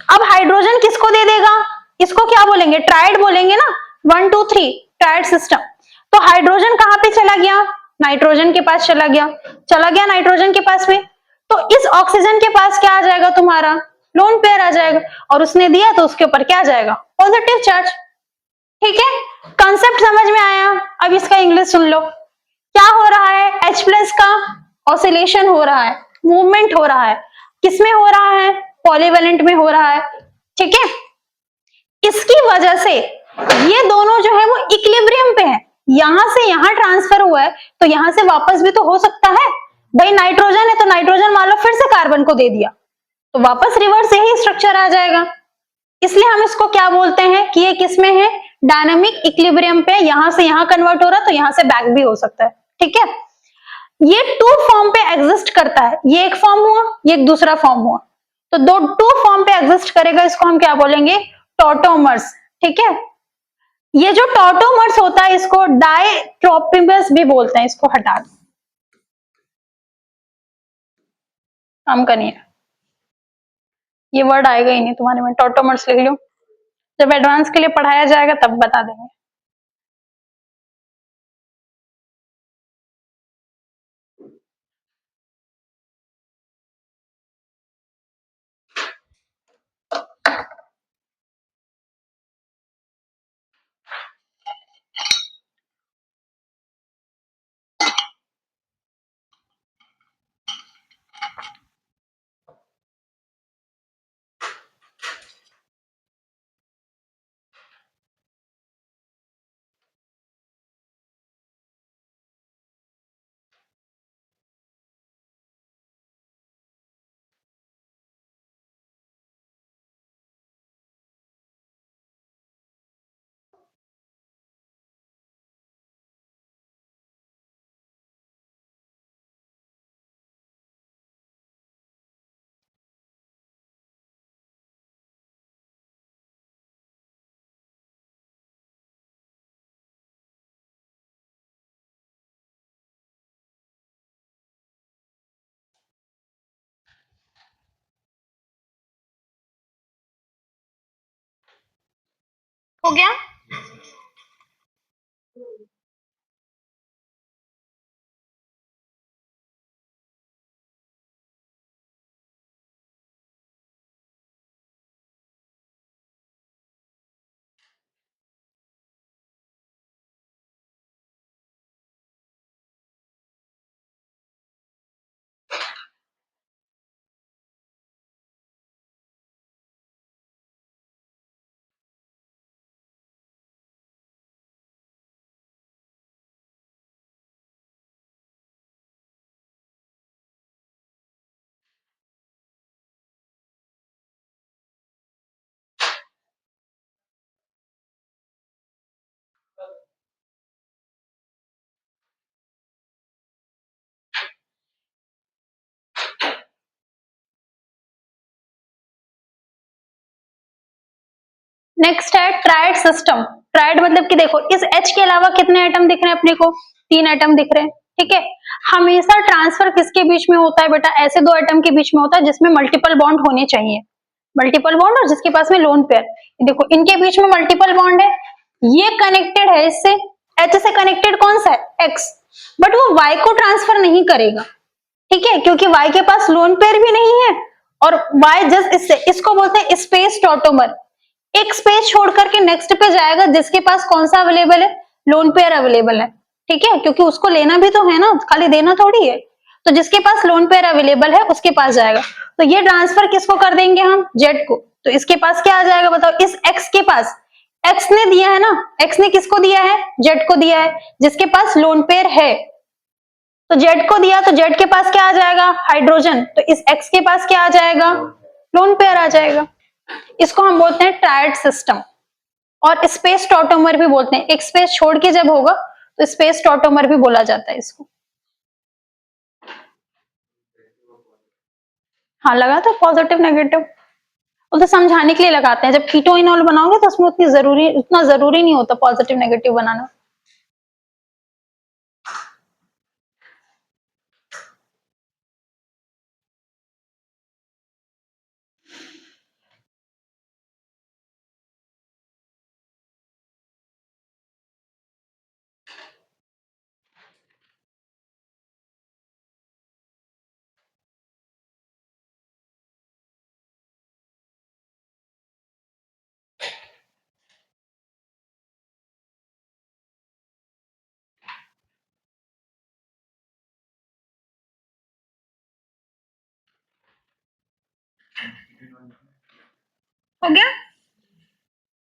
अब हाइड्रोजन किसको दे देगा, इसको क्या बोलेंगे, ट्राइड बोलेंगे ना, 1 2 3 ट्राइड सिस्टम। तो हाइड्रोजन कहां पे चला गया, नाइट्रोजन के पास चला गया नाइट्रोजन के पास में। तो इस ऑक्सीजन के पास क्या आ जाएगा, तुम्हारा लोन पेयर आ जाएगा, और उसने दिया तो उसके ऊपर क्या आ जाएगा, पॉजिटिव चार्ज, ठीक है। कॉन्सेप्ट समझ में आया। अब इसका इंग्लिश सुन लो, क्या हो रहा है, H प्लस का ऑसिलेशन हो रहा है, मूवमेंट हो रहा है, किसमें हो रहा है, पॉलीवेलेंट में हो रहा है, ठीक है। इसकी वजह से ये दोनों जो है वो इक्विलिब्रियम पे है, यहां से यहां ट्रांसफर हुआ है तो यहां से वापस भी तो हो सकता है। भाई नाइट्रोजन है तो नाइट्रोजन मान लो फिर से कार्बन को दे दिया तो वापस रिवर्स यही स्ट्रक्चर आ जाएगा। इसलिए हम इसको क्या बोलते हैं कि ये किसमें है, डायनामिक इक्विलिब्रियम पे, यहां से यहां कन्वर्ट हो रहा है तो यहां से बैक भी हो सकता है, ठीक है। ये टू फॉर्म पे एग्जिस्ट करता है, ये एक फॉर्म हुआ, ये एक दूसरा फॉर्म हुआ, तो दो टू फॉर्म पे एग्जिस्ट करेगा, इसको हम क्या बोलेंगे, टॉटोमर्स, ठीक है। ये जो टॉटोमर्स होता है इसको डाइट्रोपिमस भी बोलते हैं, इसको हटा दो, काम करनी है, ये वर्ड आएगा ही नहीं तुम्हारे में, टॉटोमर्स लिख लो, जब एडवांस के लिए पढ़ाया जाएगा तब बता देंगे। हो गया। नेक्स्ट है ट्रायड सिस्टम। ट्रायड मतलब कि देखो इस H के अलावा कितने एटम दिख रहे हैं अपने को, 3 एटम दिख रहे हैं, ठीक है। हमेशा ट्रांसफर किसके बीच में होता है बेटा, ऐसे 2 एटम के बीच में होता है जिसमें मल्टीपल बॉन्ड होने चाहिए, मल्टीपल बॉन्ड और जिसके पास में लोन पेयर। देखो इनके बीच में मल्टीपल बॉन्ड है, ये कनेक्टेड है इससे, H से कनेक्टेड कौन सा है X, बट वो Y को ट्रांसफर नहीं करेगा, ठीक है, क्योंकि Y के पास लोन पेयर भी नहीं है और Y जस्ट इससे, इसको बोलते हैं स्पेस टॉटोमर। एक स्पेस छोड़ करके नेक्स्ट पे जाएगा जिसके पास कौन सा अवेलेबल है, लोन पेयर अवेलेबल है, ठीक है, क्योंकि उसको लेना भी तो है ना, खाली देना थोड़ी है। तो जिसके पास लोन पेयर अवेलेबल है उसके पास जाएगा। तो ये ट्रांसफर किसको कर देंगे हम, जेड को। तो इसके पास क्या आ जाएगा बताओ, इस एक्स के पास, एक्स ने दिया है ना, एक्स ने किसको दिया है, जेड को दिया है, जिसके पास लोन पेयर है। तो जेड को दिया तो जेड के पास क्या आ जाएगा, हाइड्रोजन। तो इस एक्स के पास क्या आ जाएगा, लोन पेयर आ जाएगा। इसको हम बोलते हैं ट्रायड सिस्टम और स्पेस टॉटोमर भी बोलते हैं। एक स्पेस छोड़ के जब होगा तो स्पेस टॉटोमर भी बोला जाता है इसको। हाँ लगा था पॉजिटिव नेगेटिव, वो तो समझाने के लिए लगाते हैं। जब कीटो इनॉल बनाओगे तो उसमें उतना जरूरी नहीं होता पॉजिटिव नेगेटिव बनाना। हो गया।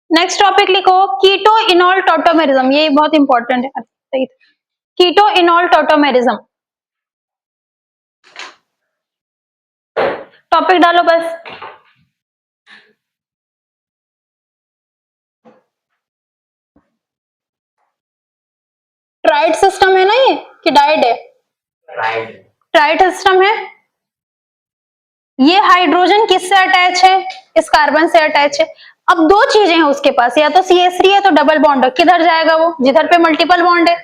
नेक्स्ट टॉपिक लिखो कीटो इनॉल टॉटोमेरिज्म, ये बहुत इंपॉर्टेंट है। सही, कीटो इनॉल टॉटोमेरिज्म टॉपिक डालो बस। ट्राइड सिस्टम है ना ये कि डाइड है, ट्राइड सिस्टम है। ये हाइड्रोजन किससे अटैच है, इस कार्बन से अटैच है। अब 2 चीजें हैं उसके पास, या तो CH3 है तो डबल बॉन्ड, किधर जाएगा वो, जिधर पे मल्टीपल बॉन्ड है।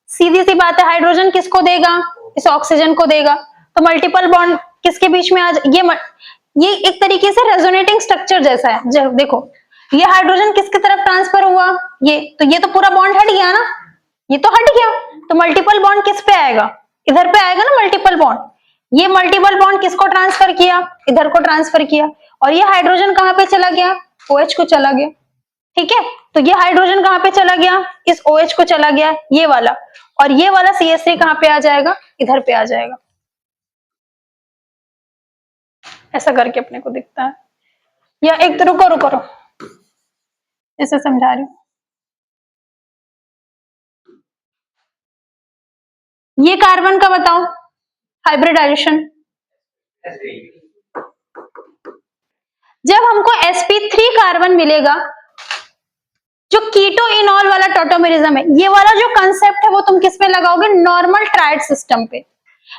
सीधी सी बात है, हाइड्रोजन किसको देगा, इस ऑक्सीजन को देगा। तो मल्टीपल बॉन्ड किसके बीच में ये एक तरीके से रेजोनेटिंग स्ट्रक्चर जैसा है। देखो ये हाइड्रोजन किसकी तरफ ट्रांसफर हुआ, ये तो पूरा बॉन्ड हट गया ना, ये तो हट गया। तो मल्टीपल बॉन्ड किस पे आएगा, इधर पे आएगा ना मल्टीपल बॉन्ड। ये मल्टीपल बॉन्ड किसको ट्रांसफर किया, इधर को ट्रांसफर किया। और ये हाइड्रोजन कहां पे चला गया, OH को चला गया, ठीक है। तो ये हाइड्रोजन कहां पे चला गया, इस OH को चला गया, ये वाला। और ये वाला CH3 कहां पे आ जाएगा, इधर पे आ जाएगा। ऐसा करके अपने को दिखता है। या एक तो रुको इसे समझा रही हूं। ये कार्बन का बताओ हाइब्रिडाइजेशन। जब हमको sp3 कार्बन मिलेगा, जो कीटो इनॉल वाला टॉटोमेरिज्म है, ये वाला जो कंसेप्ट है वो तुम किस पे लगाओगे, नॉर्मल ट्रायड सिस्टम पे।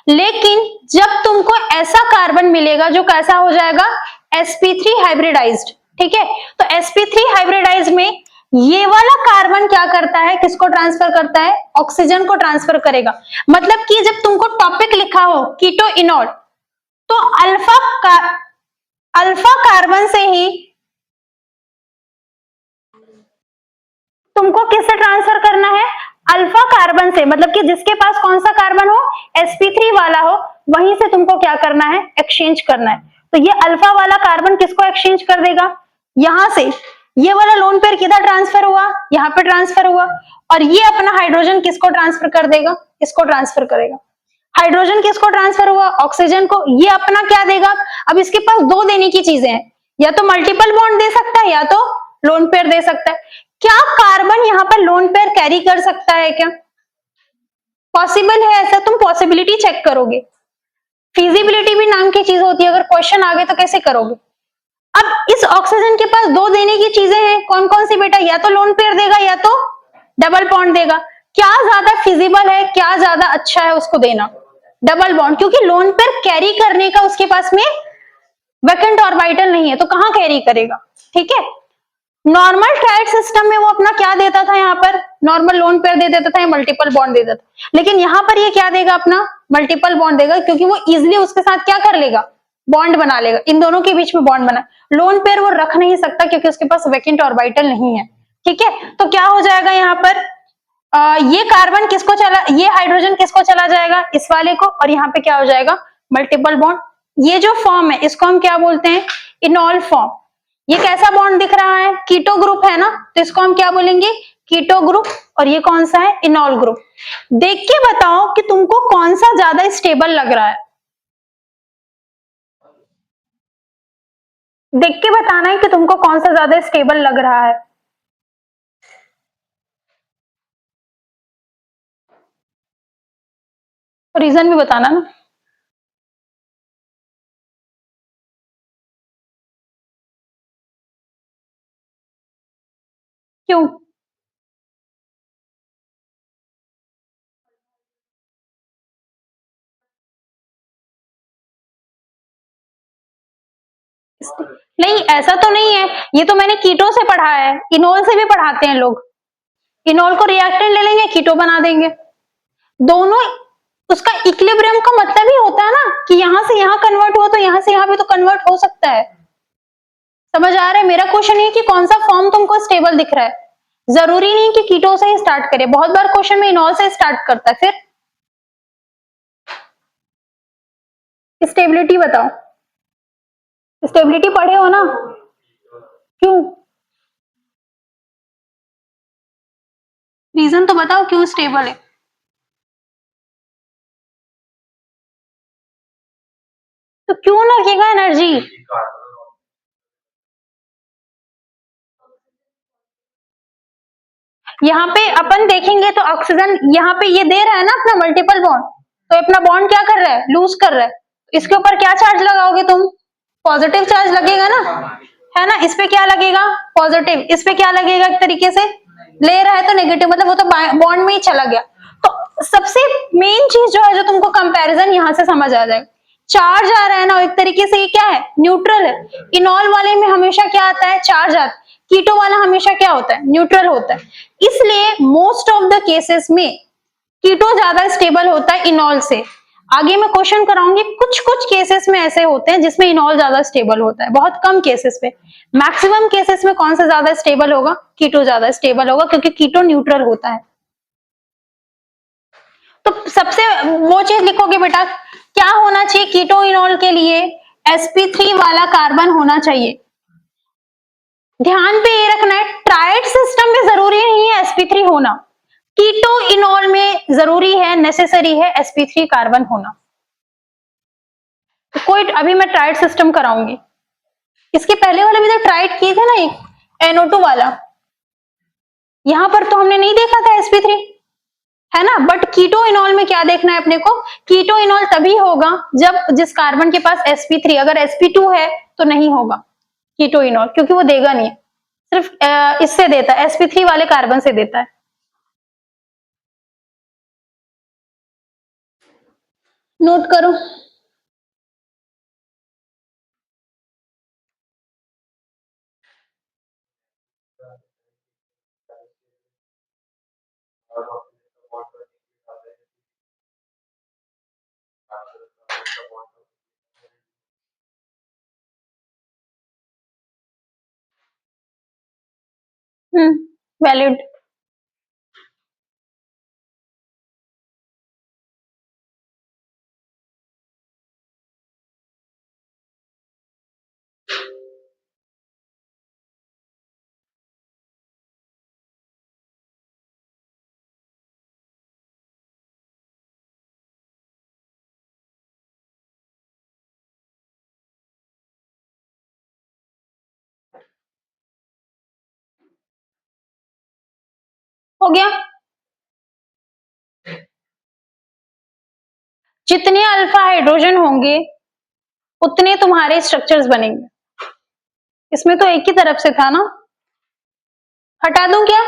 लेकिन जब तुमको ऐसा कार्बन मिलेगा जो कैसा हो जाएगा, sp3 हाइब्रिडाइज्ड, ठीक है। तो sp3 हाइब्रिडाइज्ड में ये वाला कार्बन क्या करता है, किसको ट्रांसफर करता है, ऑक्सीजन को ट्रांसफर करेगा। मतलब कि जब तुमको टॉपिक लिखा हो कीटो इनॉल, तो अल्फा कार्बन से ही तुमको किससे ट्रांसफर करना है, अल्फा कार्बन से। मतलब कि जिसके पास कौन सा कार्बन हो, sp3 वाला हो, वहीं से तुमको क्या करना है, एक्सचेंज करना है। तो ये अल्फा वाला कार्बन किसको एक्सचेंज कर देगा, यहां से ये वाला लोन पेयर किधर ट्रांसफर हुआ, यहाँ पे ट्रांसफर हुआ। और ये अपना हाइड्रोजन किसको ट्रांसफर कर देगा, इसको ट्रांसफर करेगा। हाइड्रोजन किसको ट्रांसफर हुआ, ऑक्सीजन को। ये अपना क्या देगा, अब इसके पास 2 देने की चीजें हैं, या तो मल्टीपल बॉन्ड दे सकता है या तो लोन पेयर दे सकता है। क्या कार्बन यहाँ पर लोन पेयर कैरी कर सकता है, क्या पॉसिबल है ऐसा, तुम पॉसिबिलिटी चेक करोगे। फिजिबिलिटी भी नाम की चीज होती है, अगर क्वेश्चन आ गए तो कैसे करोगे। अब इस ऑक्सीजन के पास 2 देने की चीजें हैं, कौन कौन सी बेटा, या तो लोन पेयर देगा या तो डबल बॉन्ड देगा। क्या ज्यादा फिजिबल है, क्या ज्यादा अच्छा है उसको देना, डबल बॉन्ड, क्योंकि लोन पेयर कैरी करने का उसके पास में वैकेंट ऑर्बिटल नहीं है, तो कहां कैरी करेगा, ठीक है। नॉर्मल ट्राइड सिस्टम में वो अपना क्या देता था, यहाँ पर नॉर्मल लोन पेयर दे देता था या मल्टीपल बॉन्ड दे देता था, लेकिन यहाँ पर ये क्या देगा, अपना मल्टीपल बॉन्ड देगा, क्योंकि वो इजिली उसके साथ क्या कर लेगा, बॉन्ड बना लेगा, इन दोनों के बीच में बॉन्ड बना। लोन पेयर वो रख नहीं सकता क्योंकि उसके पास वैकेंट ऑर्बिटल नहीं है। ठीक है, तो क्या हो जाएगा यहाँ पर, ये कार्बन किसको चला, ये हाइड्रोजन किसको चला जाएगा, इस वाले को, और यहाँ पे क्या हो जाएगा, मल्टीपल बॉन्ड। ये जो फॉर्म है इसको हम क्या बोलते हैं, इनॉल फॉर्म। ये कैसा बॉन्ड दिख रहा है, कीटो ग्रुप है ना, तो इसको हम क्या बोलेंगे, कीटो ग्रुप। और ये कौन सा है, इनॉल ग्रुप। देख के बताओ कि तुमको कौन सा ज्यादा स्टेबल लग रहा है, देख के बताना है कि तुमको कौन सा ज्यादा स्टेबल लग रहा है। रीजन भी बताना ना। क्यों, नहीं ऐसा तो नहीं है, ये तो मैंने कीटो से पढ़ा है, इनोल से भी पढ़ाते हैं लोग। इनोल को रिएक्टेंट ले लेंगे, कीटो बना देंगे, दोनों। उसका इक्विलिब्रियम का मतलब ही होता है ना कि यहां से यहां कन्वर्ट हुआ तो यहां से यहां भी तो कन्वर्ट हो सकता है। समझ आ रहा है, मेरा क्वेश्चन ये कि कौन सा फॉर्म तुमको स्टेबल दिख रहा है, जरूरी नहीं कि कीटो से ही स्टार्ट करे, बहुत बार क्वेश्चन में इनॉल से स्टार्ट करता है। फिर स्टेबिलिटी बताओ, स्टेबिलिटी पढ़े हो ना, क्यों, रीजन तो बताओ क्यों स्टेबल है। तो क्यों लगेगा एनर्जी, यहाँ पे अपन देखेंगे तो ऑक्सीजन यहाँ पे ये दे रहा है ना अपना मल्टीपल बॉन्ड, तो अपना बॉन्ड क्या कर रहा है, लूज कर रहा है। इसके ऊपर क्या चार्ज लगाओगे तुम, पॉजिटिव चार्ज लगेगा ना, है ना, इस पे क्या लगेगा, पॉजिटिव, इस पे क्या लगेगा, एक तरीके से ले रहा है तो नेगेटिव, मतलब वो तो बॉन्ड में ही चला गया। तो सबसे मेन चीज जो है, जो तुमको कंपैरिजन यहाँ से समझ आ जाएगा, चार्ज आ रहा है ना, एक तरीके से ये क्या है, न्यूट्रल है। इनॉल वाले में हमेशा क्या आता है, चार्ज आता है, कीटो वाला हमेशा क्या होता है, न्यूट्रल होता है। इसलिए मोस्ट ऑफ द केसेस में कीटो ज्यादा स्टेबल होता है इनॉल से। आगे मैं क्वेश्चन कराऊंगी, कुछ कुछ केसेस में ऐसे होते हैं जिसमें इनॉल ज्यादा स्टेबल होता है, बहुत कम केसेस में। मैक्सिमम केसेस में कौन सा ज्यादा स्टेबल होगा, कीटो ज्यादा स्टेबल होगा, क्योंकि कीटो न्यूट्रल होता है। तो सबसे वो चीज लिखोगे बेटा, क्या होना चाहिए कीटो इनॉल के लिए, sp3 वाला कार्बन होना चाहिए। ध्यान पे ये रखना है, ट्राइड सिस्टम में जरूरी नहीं है sp3 होना, कीटो इनॉल में जरूरी है, नेसेसरी है sp3 कार्बन होना। तो कोई अभी मैं ट्राइड सिस्टम कराऊंगी, इसके पहले वाले भी तो ट्राइड किए थे ना, एक NO2 वाला, यहां पर तो हमने नहीं देखा था sp3, है ना। बट कीटो इनॉल में क्या देखना है अपने को, कीटो इनॉल तभी होगा जब जिस कार्बन के पास sp3, अगर sp2 है तो नहीं होगा कीटो इनॉल, क्योंकि वो देगा नहीं, सिर्फ इससे देता है, sp3 वाले कार्बन से देता है। नोट करो। वैलिड। हो गया, जितने अल्फा हाइड्रोजन होंगे उतने तुम्हारे स्ट्रक्चर्स बनेंगे, इसमें तो एक ही तरफ से था ना, हटा दूं क्या,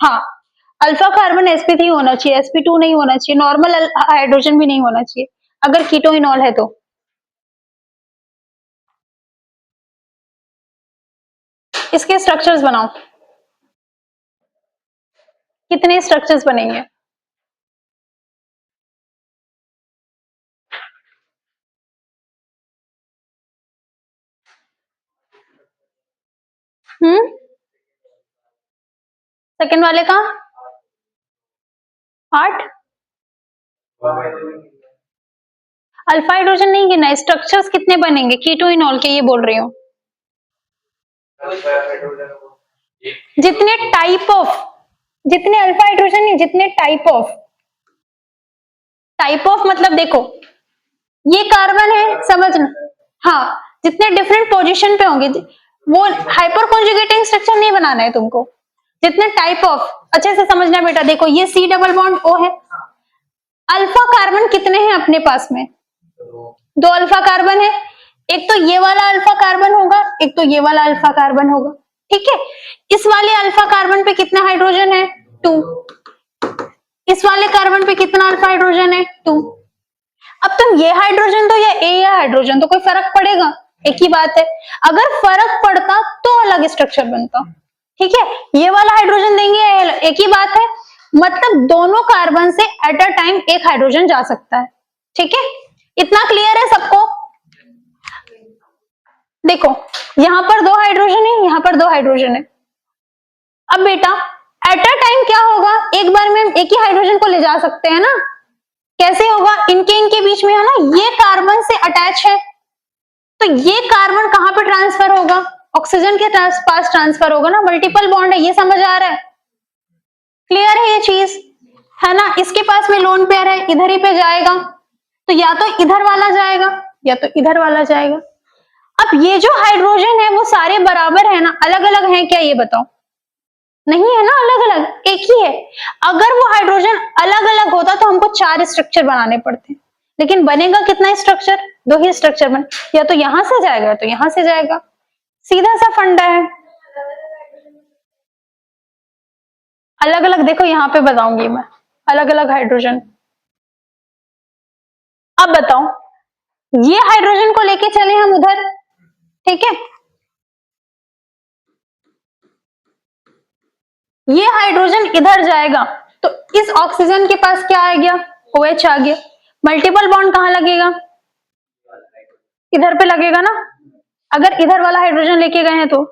हाँ, अल्फा कार्बन sp3 होना चाहिए, sp2 नहीं होना चाहिए, नॉर्मल हाइड्रोजन भी नहीं होना चाहिए अगर कीटोइनॉल है तो। इसके स्ट्रक्चर्स बनाओ, कितने स्ट्रक्चर्स बनेंगे? सेकंड वाले का 8। अल्फा हाइड्रोजन नहीं गिना, स्ट्रक्चर्स कितने बनेंगे कीटोइनॉल के, ये बोल रही हूँ। जितने टाइप ऑफ, जितने अल्फा हाइड्रोजन नहीं, जितने टाइप ऑफ मतलब देखो, ये कार्बन है समझना। हाँ, जितने डिफरेंट पोजीशन पे होंगे वो हाइपर कॉन्जुगेटिंग स्ट्रक्चर नहीं बनाना है तुमको, जितने टाइप ऑफ, अच्छे से समझना बेटा। देखो ये सी डबल बॉन्ड ओ है, अल्फा कार्बन कितने हैं अपने पास में? 2 अल्फा कार्बन है। एक तो ये वाला अल्फा कार्बन होगा, एक तो ये वाला अल्फा कार्बन होगा, ठीक है। इस वाले अल्फा कार्बन पे कितना हाइड्रोजन है? 2। इस वाले कार्बन पे कितना अल्फा हाइड्रोजन है? 2। अब तुम ये हाइड्रोजन दो या ए या हाइड्रोजन, तो कोई फर्क पड़ेगा? एक ही बात है। अगर फर्क पड़ता तो अलग स्ट्रक्चर बनता, ठीक है। ये वाला हाइड्रोजन देंगे या एक ही बात है, मतलब दोनों कार्बन से एट अ टाइम एक हाइड्रोजन जा सकता है, ठीक है। इतना क्लियर है सबको? देखो यहां पर 2 हाइड्रोजन है, यहां पर 2 हाइड्रोजन है। अब बेटा एट अ टाइम क्या होगा, एक बार में हम एक ही हाइड्रोजन को ले जा सकते हैं ना। कैसे होगा? इनके बीच में है ना, ये कार्बन से अटैच है, तो ये कार्बन कहां पे ट्रांसफर होगा? ऑक्सीजन के पास ट्रांसफर होगा ना, मल्टीपल बॉन्ड है, ये समझ आ रहा है? क्लियर है ये चीज, है ना। इसके पास में लोन पेयर है, इधर ही पे जाएगा, तो या तो इधर वाला जाएगा या तो इधर वाला जाएगा। अब ये जो हाइड्रोजन है वो सारे बराबर है ना, अलग अलग हैं क्या ये बताओ? नहीं है ना, अलग अलग एक ही है। अगर वो हाइड्रोजन अलग अलग होता तो हमको 4 स्ट्रक्चर बनाने पड़ते, लेकिन बनेगा कितना स्ट्रक्चर? 2 ही स्ट्रक्चर बने, या तो यहां से जाएगा तो यहां से जाएगा, सीधा सा फंडा है। अलग अलग देखो यहां पे बताऊंगी मैं, अलग अलग हाइड्रोजन। अब बताओ, ये हाइड्रोजन को लेके चले हम उधर, ठीक है। ये हाइड्रोजन इधर जाएगा तो इस ऑक्सीजन के पास क्या आ गया? OH आ गया। मल्टीपल बॉन्ड कहां लगेगा? इधर पे लगेगा ना। अगर इधर वाला हाइड्रोजन लेके गए हैं तो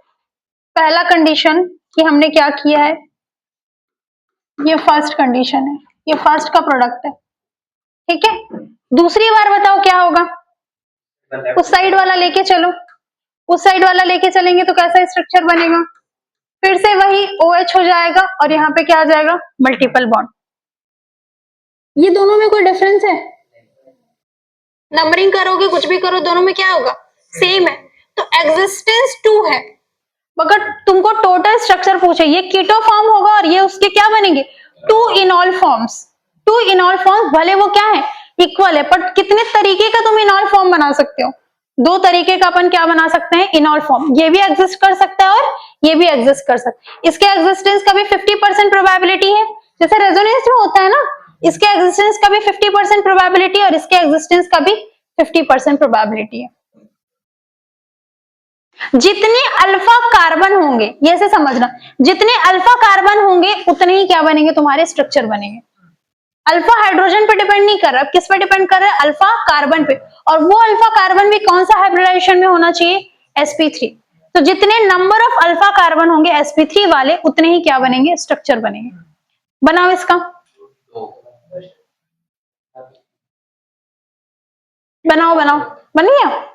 पहला कंडीशन कि हमने क्या किया है, ये फर्स्ट कंडीशन है, ये फर्स्ट का प्रोडक्ट है, ठीक है। दूसरी बार बताओ क्या होगा? उस साइड वाला लेके चलो, उस साइड वाला लेके चलेंगे तो कैसा स्ट्रक्चर बनेगा? फिर से वही OH हो जाएगा और यहाँ पे क्या आ जाएगा? Multiple bond. ये दोनों में कोई डिफरेंस है? नंबरिंग करोगे कुछ भी करो, दोनों में क्या होगा? सेम है। तो एग्जिस्टेंस 2 है। अगर तुमको टोटल स्ट्रक्चर पूछे, ये कीटो फॉर्म होगा और ये उसके क्या बनेंगे? 2 इनॉल फॉर्म्स। 2 इनॉल फॉर्म्स भले वो क्या है, इक्वल है, बट कितने तरीके का तुम इनॉल फॉर्म बना सकते हो? 2 तरीके का अपन क्या बना सकते हैं? इनॉल फॉर्म। ये भी एग्जिस्ट कर सकता है और ये भी एग्जिस्ट कर सकता है। इसके एग्जिस्टेंस का भी 50% प्रोबेबिलिटी है, जैसे रेजोनेंस में होता है ना, इसके एग्जिस्टेंस का भी 50% प्रोबेबिलिटी और इसके एग्जिस्टेंस का भी 50% प्रोबेबिलिटी है। जितने अल्फा कार्बन होंगे, ये से समझना, जितने अल्फा कार्बन होंगे उतने ही क्या बनेंगे? तुम्हारे स्ट्रक्चर बनेंगे। अल्फा हाइड्रोजन पे डिपेंड नहीं कर रहा, किस पे डिपेंड कर रहा है? अल्फा कार्बन पे। और वो अल्फा कार्बन भी कौन सा हाइब्रिडाइजेशन में होना चाहिए? sp3। तो जितने नंबर ऑफ अल्फा कार्बन होंगे sp3 वाले, उतने ही क्या बनेंगे? स्ट्रक्चर बनेंगे। बनाओ इसका, बनाओ बनाओ, बन गया।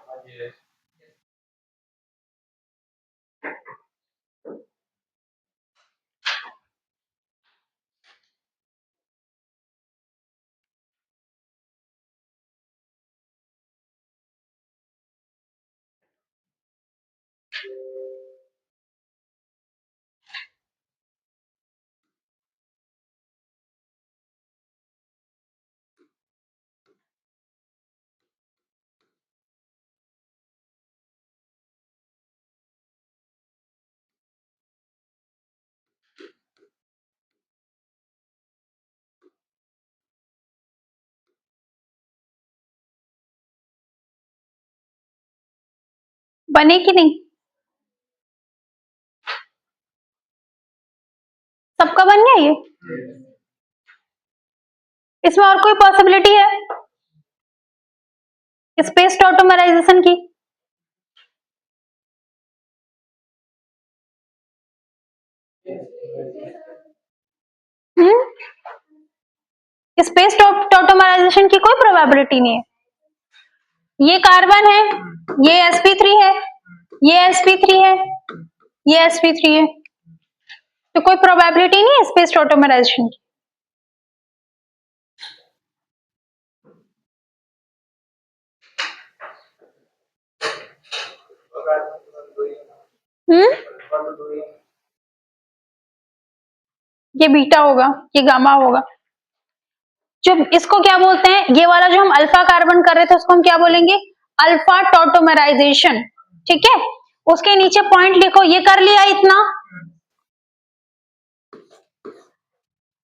बने कि नहीं? सबका बन गया ये? इसमें और कोई पॉसिबिलिटी है स्पेस ऑटोमराइजेशन की? स्पेस ऑटोमराइजेशन की कोई प्रोबेबिलिटी नहीं है। ये कार्बन है, ये sp3 है, ये sp3 है, ये sp3 है, तो कोई प्रोबेबिलिटी नहीं है स्पेस ऑटोमराइजेशन की। ये बीटा होगा, ये गामा होगा। जो इसको क्या बोलते हैं, ये वाला जो हम अल्फा कार्बन कर रहे थे उसको हम क्या बोलेंगे? Alpha tautomerisation. ठीक है, उसके नीचे पॉइंट लिखो, ये कर लिया इतना,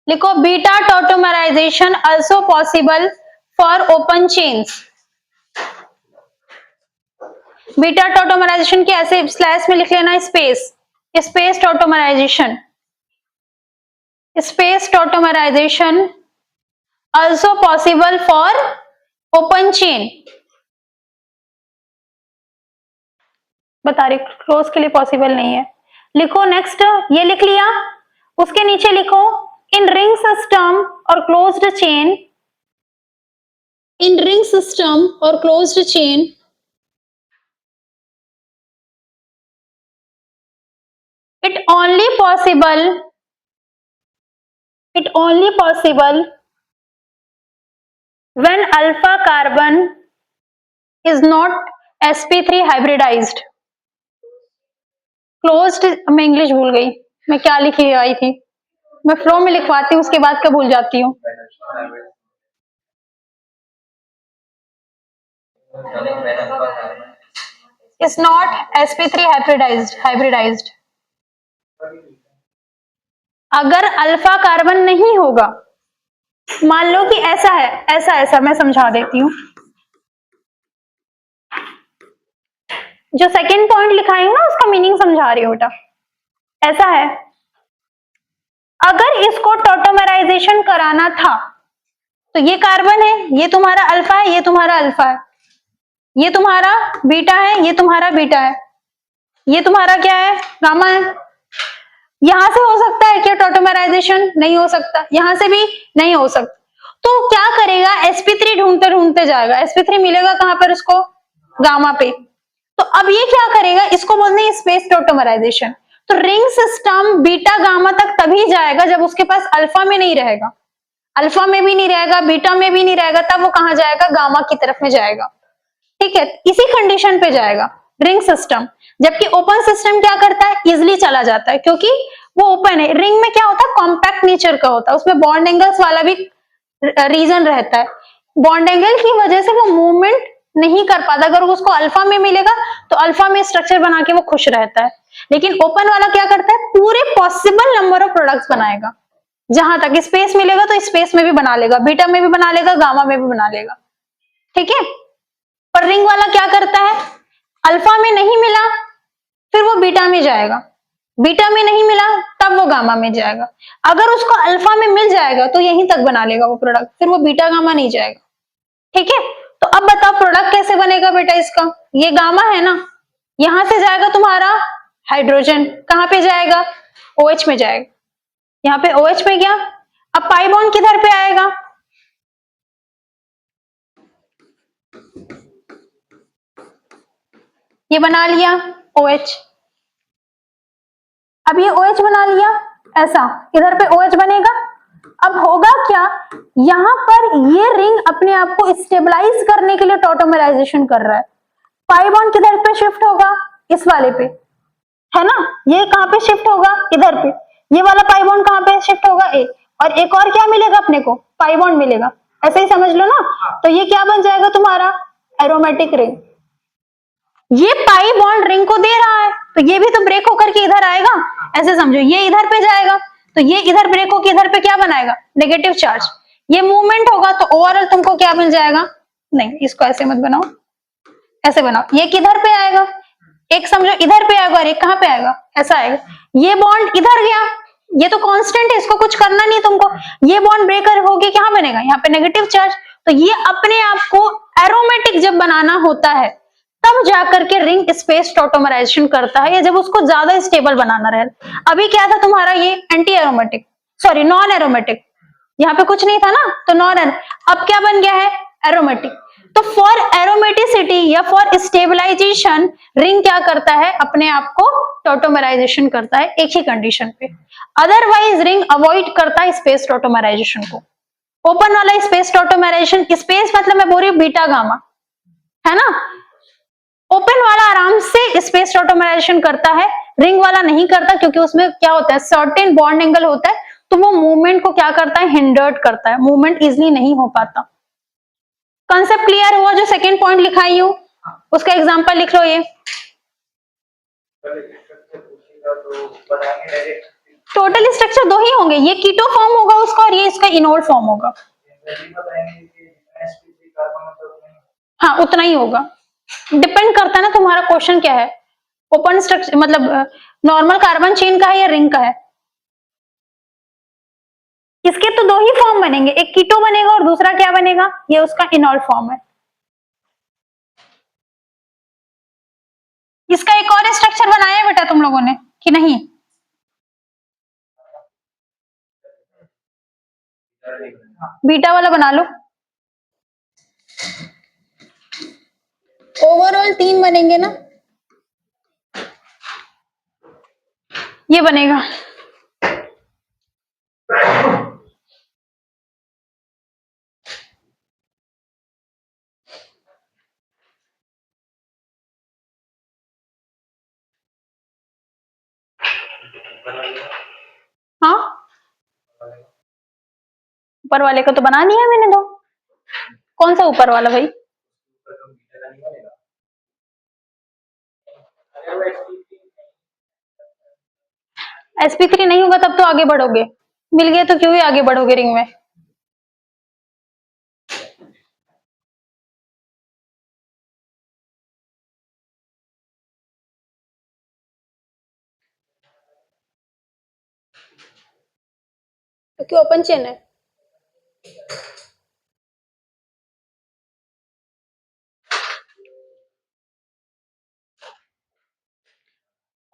लिखो beta tautomerisation also possible for open chains. Beta tautomerisation के ऐसे स्लैश में लिख लेना space, space tautomerisation, space tautomerisation also possible for open chain. बता रही क्लोज के लिए पॉसिबल नहीं है। लिखो नेक्स्ट, ये लिख लिया, उसके नीचे लिखो इन रिंग सिस्टम और closed chain, in ring system और closed chain it only possible when alpha carbon is not sp3 hybridized। Closed, मैं इंग्लिश भूल गई, मैं क्या लिखी आई थी, मैं फ्लो में लिखवाती हूँ उसके बाद का भूल जाती हूँ। Is not sp3 hybridized। अगर अल्फा कार्बन नहीं होगा, मान लो कि ऐसा है, ऐसा ऐसा मैं समझा देती हूँ। जो सेकंड पॉइंट लिखा है ना उसका मीनिंग समझा रही हूँ बेटा। ऐसा है, अगर इसको टॉटोमराइजेशन कराना था तो ये कार्बन है, ये तुम्हारा अल्फा है, ये तुम्हारा अल्फा है, ये तुम्हारा बीटा है, ये तुम्हारा बीटा है, ये तुम्हारा क्या है, गामा है। यहां से हो सकता है क्या टॉटोमराइजेशन? नहीं हो सकता, यहां से भी नहीं हो सकता। तो क्या करेगा, sp3 ढूंढते ढूंढते जाएगा, sp3 मिलेगा कहां पर इसको? गामा पे। तो अब ये क्या करेगा, इसको बोलते हैं स्पेस टॉटोमराइजेशन। तो रिंग सिस्टम बीटा गामा तक तभी जाएगा जब उसके पास अल्फा में नहीं रहेगा, अल्फा में भी नहीं रहेगा, बीटा में भी नहीं रहेगा, तब वो कहां जाएगा? गामा की तरफ में जाएगा। ठीक है, इसी कंडीशन पे जाएगा रिंग सिस्टम। जबकि ओपन सिस्टम क्या करता है, इजिली चला जाता है क्योंकि वो ओपन है। रिंग में क्या होता है, कॉम्पैक्ट नेचर का होता है, उसमें बॉन्ड एंगल्स वाला भी रीजन रहता है। बॉन्ड एंगल की वजह से वो मूवमेंट नहीं कर पाता। अगर उसको अल्फा में मिलेगा तो अल्फा में स्ट्रक्चर बना के वो खुश रहता है, लेकिन ओपन वाला क्या करता है, पूरे पॉसिबल नंबर ऑफ प्रोडक्ट्स बनाएगा। जहां तक स्पेस मिलेगा तो स्पेस में भी बना लेगा, बीटा में भी बना लेगा, गामा में भी बना लेगा। ठीक है, पर रिंग वाला क्या करता है, अल्फा में नहीं मिला फिर वो बीटा में जाएगा, बीटा में नहीं मिला तब वो गामा में जाएगा। अगर उसको अल्फा में मिल जाएगा तो यहीं तक बना लेगा वो प्रोडक्ट, फिर वो बीटा गामा नहीं जाएगा। ठीक है, तो अब बताओ प्रोडक्ट कैसे बनेगा बेटा इसका? ये गामा है ना, यहां से जाएगा तुम्हारा हाइड्रोजन, कहां पे जाएगा? OH में जाएगा, यहाँ पे OH में गया। अब पाई बॉन्ड किधर पे आएगा? ये बना लिया OH, अब ये OH बना लिया, ऐसा इधर पे OH बनेगा। अब होगा क्या, यहां पर ये रिंग अपने आप को स्टेबलाइज करने के लिए टॉटोमराइजेशन कर रहा है। पाई बॉन्ड किधर पे शिफ्ट होगा? इस वाले पे, है ना। ये कहां पे शिफ्ट होगा? इधर पे। ये वाला पाई बॉन्ड कहां पे शिफ्ट होगा? ए। और एक और क्या मिलेगा अपने को? पाई बॉन्ड मिलेगा, ऐसे ही समझ लो ना। तो ये क्या बन जाएगा तुम्हारा? Aromatic ring. ये पाई बॉन्ड रिंग को दे रहा है तो ये भी तो ब्रेक होकर के इधर आएगा, ऐसे समझो। ये इधर पे जाएगा तो ये इधर ब्रेक होकर इधर पे क्या बनाएगा? Negative charge. ये मूवमेंट होगा तो ओवरऑल तुमको क्या मिल जाएगा? नहीं, इसको ऐसे मत बनाओ, ऐसे बनाओ। ये किधर पे आएगा? एक समझो इधर पे आएगा और एक कहाँ पे आएगा, ऐसा आएगा। ये बॉन्ड इधर गया, ये तो कांस्टेंट है, इसको कुछ करना नहीं तुमको। ये बॉन्ड ब्रेकर होके क्या बनेगा, यहाँ पे नेगेटिव चार्ज। तो ये अपने आप को एरोमेटिक जब बनाना होता है तब जाकर के रिंग स्पेस टॉटोमराइजेशन करता है, या जब उसको ज्यादा स्टेबल बनाना रहे। अभी क्या था तुम्हारा, ये anti aromatic, sorry non aromatic, यहाँ पे कुछ नहीं था ना, तो नॉन। अब क्या बन गया है, एरोमेटिक। तो फॉर एरोमेटिसिटी या फॉर स्टेबलाइजेशन रिंग क्या करता है, अपने आप को टॉटोमराइजेशन करता है एक ही कंडीशन पे। अदरवाइज रिंग अवॉइड करता है स्पेस टॉटोमराइजेशन को। ओपन वाला स्पेस टॉटोमराइजेशन, स्पेस मतलब मैं बोल रही हूँ बीटा गामा, है ना। ओपन वाला आराम से स्पेस टॉटोमराइजेशन करता है, रिंग वाला नहीं करता, क्योंकि उसमें क्या होता है, सर्टेन बॉन्ड एंगल होता है, तो वो मूवमेंट को क्या करता है, हिंडर्ड करता है, मूवमेंट इजिली नहीं हो पाता। कॉन्सेप्ट क्लियर हुआ। जो सेकंड पॉइंट लिखाई हूं उसका एग्जांपल लिख लो। ये टोटल स्ट्रक्चर दो ही होंगे, ये कीटो फॉर्म होगा उसका और ये इसका इनोड फॉर्म होगा। हाँ उतना ही होगा, डिपेंड करता है ना तुम्हारा क्वेश्चन क्या है, ओपन स्ट्रक्चर मतलब नॉर्मल कार्बन चेन का है या रिंग का है। इसके तो दो ही फॉर्म बनेंगे, एक कीटो बनेगा और दूसरा क्या बनेगा, ये उसका इनॉल फॉर्म है। इसका एक और स्ट्रक्चर बनाया है बेटा तुम लोगों ने कि नहीं, बीटा वाला बना लो। ओवरऑल 3 बनेंगे ना, ये बनेगा। हाँ ऊपर वाले को तो बना दिया मैंने दो। कौन सा ऊपर वाला भाई, sp3 नहीं होगा तब तो आगे बढ़ोगे, मिल गया तो क्यों ही आगे बढ़ोगे रिंग में। तो क्यों ओपन चेन है,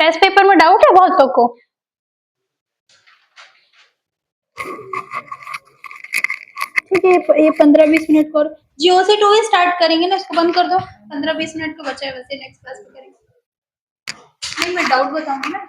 टेस्ट पेपर में डाउट है बहुत लोग को। ठीक है, ये 15-20 मिनट को जीओसी 2 ही स्टार्ट करेंगे ना, इसको बंद कर दो, 15-20 मिनट का बचा है, वैसे नेक्स्ट क्लास में करेंगे। नहीं मैं डाउट बताऊंगी ना।